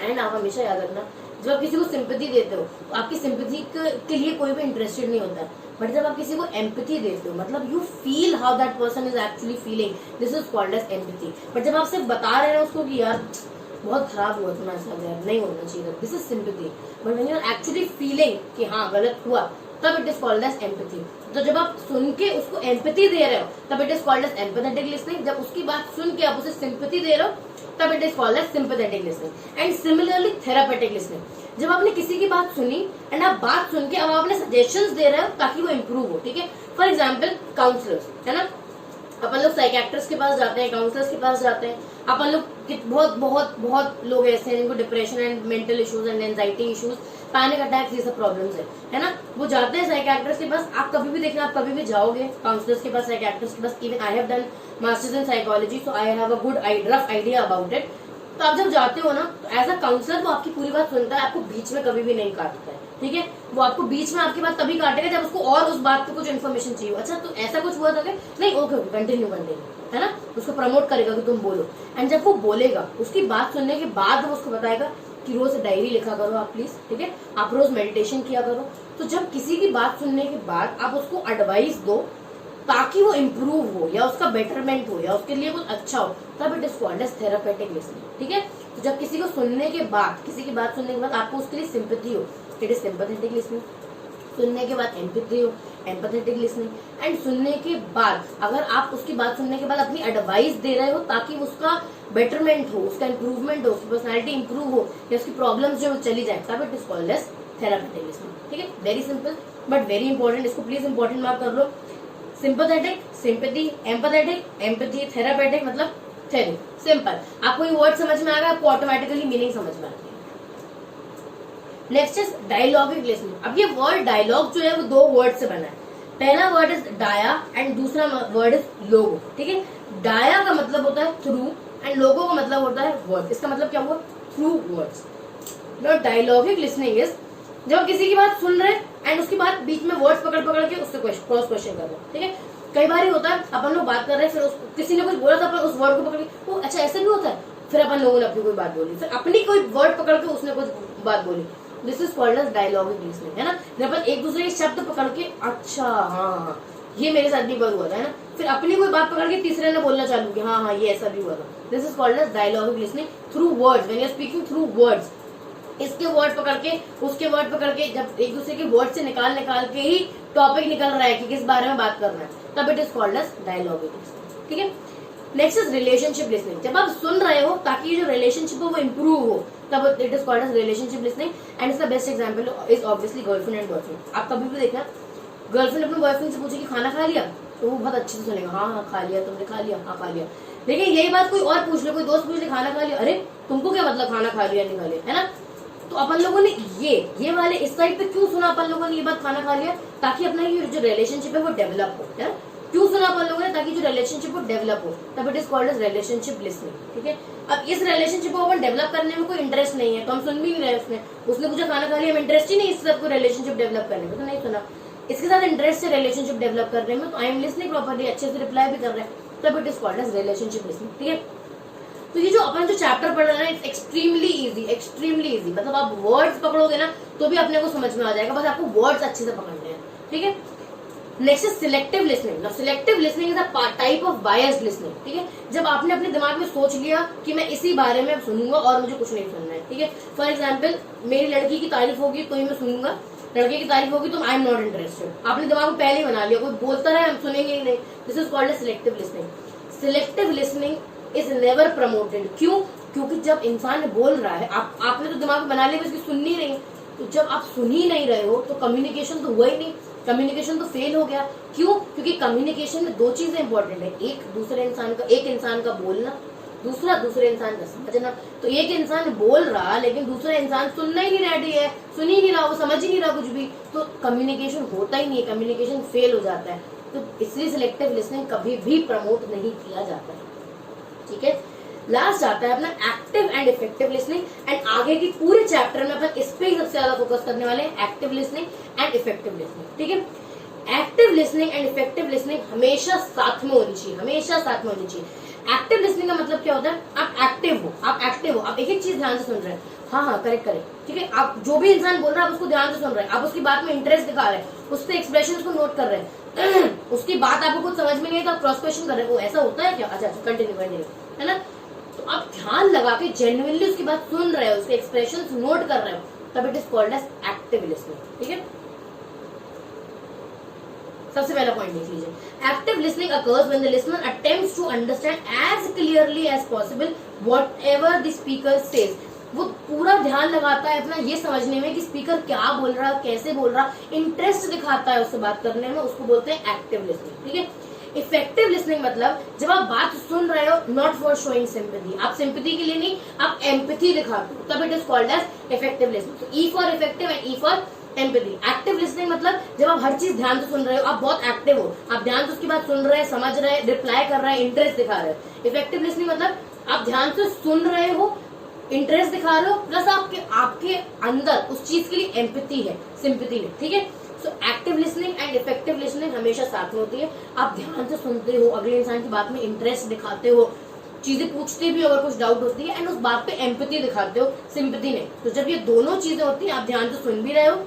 एंड आप हमेशा याद रखना, जब आप किसी को सिंपैथी देते हो तो आपकी सिंपैथी के लिए कोई भी इंटरेस्टेड नहीं होता है, बट जब आप किसी को एम्पैथी देते हो मतलब you feel how that person is actually feeling, this is called as empathy. But जब आप सिर्फ बता रहे हैं उसको कि यार बहुत खराब हुआ तुम्हारे साथ, यार नहीं होना चाहिए, this is sympathy. But when you are actually feeling कि हाँ गलत हुआ, तब it is called as empathy. तो जब आप सुन के उसको एम्पैथी दे रहे हो तब it is called as empathetic listening. जब उसकी बात सुन के आप उसे सिंपैथी दे रहे हो तब it is called as sympathetic listening. And similarly therapeutic listening, जब आपने किसी की बात सुनी एंड आप बात सुन के अब आपने सजेशंस दे रहे हो ताकि वो इम्प्रूव हो। ठीक है, फॉर एग्जाम्पल काउंसलर्स, है ना, अपन लोग साइकियाट्रिस्ट के पास जाते हैं, काउंसलर्स के पास जाते हैं, अपन लोग बहुत बहुत बहुत लोग ऐसे हैं जिनको depression and mental issues and anxiety issues, panic attacks, ये सब प्रॉब्लम्स है ना, वो जाते हैं साइकियाट्रिस्ट के पास। आप कभी भी देखना, आप कभी भी जाओगे काउंसलर्स के पास, साइकियाट्रिस्ट के पास, even I have done masters in psychology so I have a good rough idea about it. तो आप जब जाते हो ना तो एज अ काउंसलर वो आपकी पूरी बात सुनता है, आपको बीच में कभी भी नहीं काटता है। ठीक है, वो आपको बीच में आपकी बात तभी काटेगा जब उसको और उस बात पे कुछ इन्फॉर्मेशन चाहिए। अच्छा तो ऐसा कुछ हुआ था क्या? नहीं, ओके ओके, कंटिन्यू, है ना, उसको प्रमोट करेगा कि तुम बोलो। एंड जब वो बोलेगा उसकी बात सुनने के बाद वो उसको बताएगा कि रोज डायरी लिखा करो आप प्लीज, ठीक है, आप रोज मेडिटेशन किया करो। तो जब किसी की बात सुनने के बाद आप उसको एडवाइस दो ताकि वो इम्प्रूव हो या उसका बेटरमेंट हो या उसके लिए कुछ अच्छा हो, तब it is called as therapeutic listening. ठीक है, तो जब किसी को सुनने के बाद, किसी की बात सुनने के बाद आपको उसके लिए सिंपैथी हो, इट इज सिंपैथेटिक लिसनिंग। सुनने के बाद एम्पैथी हो, एम्पैथेटिक लिसनिंग। एंड सुनने के बाद अगर आप उसकी बात सुनने के बाद अपनी एडवाइस दे रहे हो ताकि उसका बेटरमेंट हो, उसका इंप्रूवमेंट हो, उसकी पर्सनैलिटी इंप्रूव हो या उसकी प्रॉब्लम्स जो चली जाए, तब it is called as therapeutic listening. ठीक है, very simple but very important, इसको प्लीज इंपॉर्टेंट मार्क कर लो। Sympathetic, sympathy, empathetic, empathy, therapeutic मतलब थेरी, सिंपल। आपको ये वर्ड समझ में आ गया, आपको ऑटोमेटिकली मीनिंग समझ में आ गया। Next is dialogic listening. अब ये वर्ड डायलॉग जो है वो दो वर्ड से बना है। पहला वर्ड इज डाया एंड दूसरा वर्ड इज लोगो। ठीक है, डाया का मतलब होता है थ्रू एंड लोगो का मतलब होता है वर्ड। इसका मतलब क्या हुआ? Through words. Dialogic listening is जब आप किसी की बात सुन रहे हैं एंड उसकी बात बीच में वर्ड्स पकड़ पकड़ के उससे क्रॉस क्वेश्चन कर रहे हैं। ठीक है, कई बार होता है अपन लोग बात कर रहे हैं, फिर किसी ने कुछ बोला था, अपन उस वर्ड को पकड़ के, वो अच्छा ऐसा भी होता है, फिर अपन लोगों ने अपनी कोई बात बोली, फिर अपनी कोई वर्ड पकड़ के उसने कुछ बात बोली। This is called as dialogic listening, है ना, जब अपन एक दूसरे के शब्द पकड़ के अच्छा हाँ ये मेरे साथ भी हुआ था, है ना, फिर अपनी कोई बात पकड़ के तीसरे ने बोलना चालू किया, हाँ ये ऐसा भी हुआ था। This is called as dialogic listening through words, when you are speaking through words. इसके वर्ड पकड़ के उसके वर्ड पकड़ के जब एक दूसरे के वर्ड से निकाल के ही टॉपिक निकल रहा है कि किस बारे में बात करना है, तब it is called as dialogic listening. ठीक है, नेक्स्ट इज रिलेशनशिप लिसनिंग। जब आप सुन रहे हो ताकि जो रिलेशनशिप हो वो इम्प्रूव हो, तब it is called as relationship listening. And इसका best example is obviously girlfriend and boyfriend. आप कभी भी देखना, गर्लफ्रेंड अपने बॉयफ्रेंड से पूछे कि खाना खा लिया, तो वो बहुत अच्छे से सुनेगा, हाँ हाँ खा लिया, तुमने खा लिया, हाँ खा लिया। लेकिन यही बात कोई और पूछ ले, कोई दोस्त पूछ ले खाना खा लिया, अरे तुमको क्या मतलब खाना खा लिया नहीं खा लिया, है ना। तो अपन लोगों ने ये वाले इस साइड पे क्यों सुना अपन लोगों ने ये बात खाना खा लिया, ताकि अपना ये जो रिलेशनशिप है वो डेवलप हो, है ना। क्यों सुना अपन लोगों ने, ताकि जो रिलेशनशिप वो डेवलप हो, तब it is called as relationship listening. ठीक है, अब इस रिलेशनशिप को अपन डेवलप करने में कोई इंटरेस्ट नहीं है तो हम सुन भी नहीं रहे उसने मुझे खाना खा लिया, इंटरेस्ट ही नहीं इस सबको रिलेशनशिप डेवलप करने में, तो नहीं सुना। इसके साथ इंटरेस्ट है रिलेशनशिप डेवलप करने में, तो आई एम लिसनिंग प्रॉपर्ली, अच्छे से रिप्लाई भी कर रहे हैं, तब it is called as relationship listening. ठीक है, तो ये जो अपन जो चैप्टर पढ़ रहे हैं इट्स एक्सट्रीमली इजी, मतलब आप वर्ड्स पकड़ोगे ना तो भी अपने को समझ में आ जाएगा, बस आपको वर्ड्स अच्छे से पकड़ने हैं। ठीक है, next is selective listening. Now selective listening is a type of biased listening. ठीक है, जब आपने अपने दिमाग में सोच लिया कि मैं इसी बारे में सुनूंगा और मुझे कुछ नहीं सुनना है। ठीक है, फॉर एग्जाम्पल मेरी लड़की की तारीफ होगी तो ही मैं सुनूंगा, लड़के की तारीफ होगी तो आई एम नॉट इंटरेस्टेड, आपने दिमाग में पहले ही बना लिया, कोई बोलता रहे हम सुनेंगे ही नहीं। This is called selective listening. Selective listening is never promoted. क्यों? क्योंकि जब इंसान बोल रहा है, आपने तो दिमाग में बना लिया उसकी सुननी नहीं, तो जब आप सुन ही नहीं रहे हो तो कम्युनिकेशन तो हुआ ही नहीं, कम्युनिकेशन तो फेल हो गया। क्यों? क्योंकि कम्युनिकेशन में दो चीजें इंपॉर्टेंट है, एक इंसान का बोलना, दूसरा दूसरे इंसान का समझना। तो एक इंसान बोल रहा लेकिन दूसरा इंसान सुनना ही नहीं रेडी है, सुन ही नहीं रहा, वो समझ ही नहीं रहा कुछ भी, तो कम्युनिकेशन होता ही नहीं है, कम्युनिकेशन फेल हो जाता है। तो इसलिए सिलेक्टिव लिसनिंग कभी भी प्रमोट नहीं किया जाता है। ठीक है, लास्ट आता है अपना active and effective listening, and आगे की पूरे चैप्टर में अपन इस पे ही सबसे ज्यादा फोकस करने वाले हैं, active listening and effective listening. ठीक है, active listening and effective listening हमेशा साथ में होनी चाहिए, हमेशा साथ में होनी चाहिए। एक्टिव लिसनिंग का मतलब क्या होता है? आप एक्टिव हो, आप एक एक चीज ध्यान से सुन रहे हैं, हाँ करेक्ट, ठीक है, आप जो भी इंसान बोल रहा है आप उसको ध्यान से सुन रहे हैं, आप उसकी बात में इंटरेस्ट दिखा रहे हैं, उसके एक्सप्रेशन को नोट कर रहे हैं, उसकी बात आपको कुछ समझ में नहीं है तो आप क्रॉस क्वेश्चन कर रहे हैं, वो ऐसा होता है क्या, अच्छा कंटिन्यू, है ना। तो आप ध्यान लगा के जेन्युइनली उसकी बात सुन रहे हो, उसके एक्सप्रेशन नोट कर रहे हो, तब it is called as active listening. ठीक है, सबसे पहला पॉइंट देख लीजिए, active listening occurs when the listener attempts to understand as clearly as possible whatever the speaker says. वो पूरा ध्यान लगाता है अपना ये समझने में कि स्पीकर क्या बोल रहा, कैसे बोल रहा, इंटरेस्ट दिखाता है उससे बात करने में, उसको बोलते हैं एक्टिव लिसनिंग। ठीक है, इफेक्टिव लिसनिंग मतलब जब आप बात सुन रहे हो नॉट फॉर शोइंग सिंपैथी, आप सिंपैथी के लिए नहीं, आप एम्पैथी दिखाते हो, तब it is called as effective listening. तो E for effective and E for empathy. Active listening मतलब जब आप हर चीज ध्यान से सुन रहे हो, आप बहुत एक्टिव हो, आप ध्यान से उसकी बात सुन रहे हैं, समझ रहे हैं, रिप्लाई कर रहे हैं, इंटरेस्ट दिखा रहे हो। इफेक्टिव लिसनिंग मतलब आप ध्यान से सुन रहे हो, इंटरेस्ट दिखा रहे हो, प्लस आपके अंदर उस चीज के लिए एम्पैथी है, सिंपैथी है। ठीक है, so active listening and effective listening हमेशा साथ में होती है। आप ध्यान से सुनते हो, अगले इंसान की बात में इंटरेस्ट दिखाते हो, चीजें पूछते भी अगर कुछ डाउट होती है, एंड उस बात पे एम्पैथी दिखाते हो, सिंपैथी नहीं। तो जब ये दोनों चीजें होती है, आप ध्यान से सुन भी रहे हो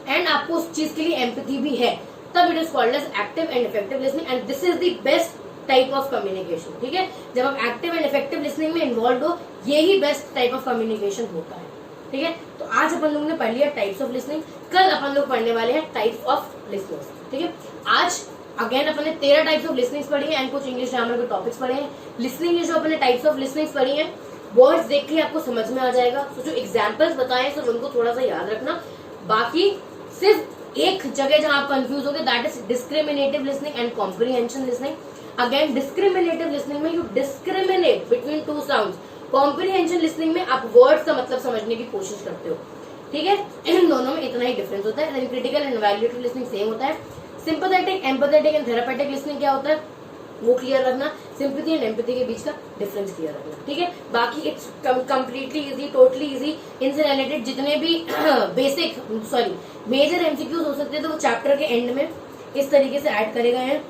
एंड आपको उस चीज के लिए एम्पैथी भी है, तब it is called as active and effective listening, and this is the best type of communication. ठीक है, जब आप एक्टिव एंड इफेक्टिव लिसनिंग में इन्वॉल्व हो, यही बेस्ट टाइप ऑफ कम्युनिकेशन होता है। ठीक है, तो आज अपन लोगों ने पढ़ लिया टाइप्स ऑफ लिसनिंग, कल अपन लोग पढ़ने वाले हैं टाइप्स ऑफ लिसनर्स। ठीक है, आज अगेन अपन ने 13 टाइप्स ऑफ लिसनिंग पढ़ी है एंड कुछ इंग्लिश ग्रामर के टॉपिक्स पढ़े हैं। लिसनिंग में जो अपन ने टाइप्स ऑफ लिसनिंग पढ़ी है, वर्ड्स देख के आपको समझ में आ जाएगा, तो जो एग्जाम्पल्स बताए सिर्फ उनको थोड़ा सा याद रखना। बाकी सिर्फ एक जगह जहां आप कंफ्यूज होगे, that is discriminative listening and comprehension listening. Again discriminative listening में you discriminate between two sounds, comprehension listening में आप वर्ड्स का मतलब समझने की कोशिश करते हो। ठीक है, इन दोनों में इतना ही डिफरेंस होता है। Critical and evaluative listening same होता है। Sympathetic, empathetic and therapeutic listening क्या होता है वो क्लियर रखना, सिंपैथी एंड एम्पैथी के बीच का डिफरेंस क्लियर रखना। ठीक है, बाकी it's completely easy, totally easy. इनसे रिलेटेड जितने भी बेसिक मेजर एमसीक्यूज हो सकते हैं तो वो चैप्टर के एंड में इस तरीके से ऐड करे गए हैं।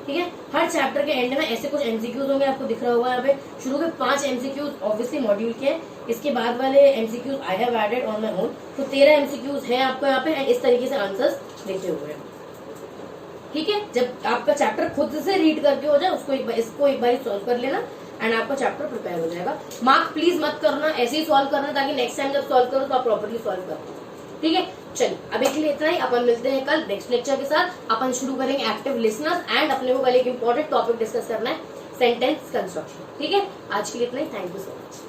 ठीक है, हर चैप्टर के एंड में ऐसे कुछ एमसीक्यूज होंगे, आपको दिख रहा होगा यहाँ पे। शुरू के 5 एमसीक्यूज ऑब्वियसली मॉड्यूल के हैं, इसके बाद वाले MCQs I have added on my own, तो 13 एमसीक्यूज हैं आपको यहाँ पे, एंड इस तरीके से आंसर्स लिखे हुए हैं। ठीक है, जब आपका चैप्टर खुद से रीड करके हो जाए, इसको एक बार सॉल्व कर लेना एंड आपका चैप्टर प्रिपेयर हो जाएगा। मार्क प्लीज मत करना, ऐसे ही सॉल्व करना ताकि नेक्स्ट टाइम जब सॉल्व करो तो आप प्रॉपर्ली सॉल्व कर पाओ। ठीक है, चलिए अभी के लिए इतना ही, अपन मिलते हैं कल नेक्स्ट लेक्चर के साथ। अपन शुरू करेंगे एक्टिव लिसनर्स एंड अपने को कल एक इंपॉर्टेंट टॉपिक डिस्कस करना है, सेंटेंस कंस्ट्रक्शन। ठीक है, आज के लिए इतना ही, थैंक यू सो मच।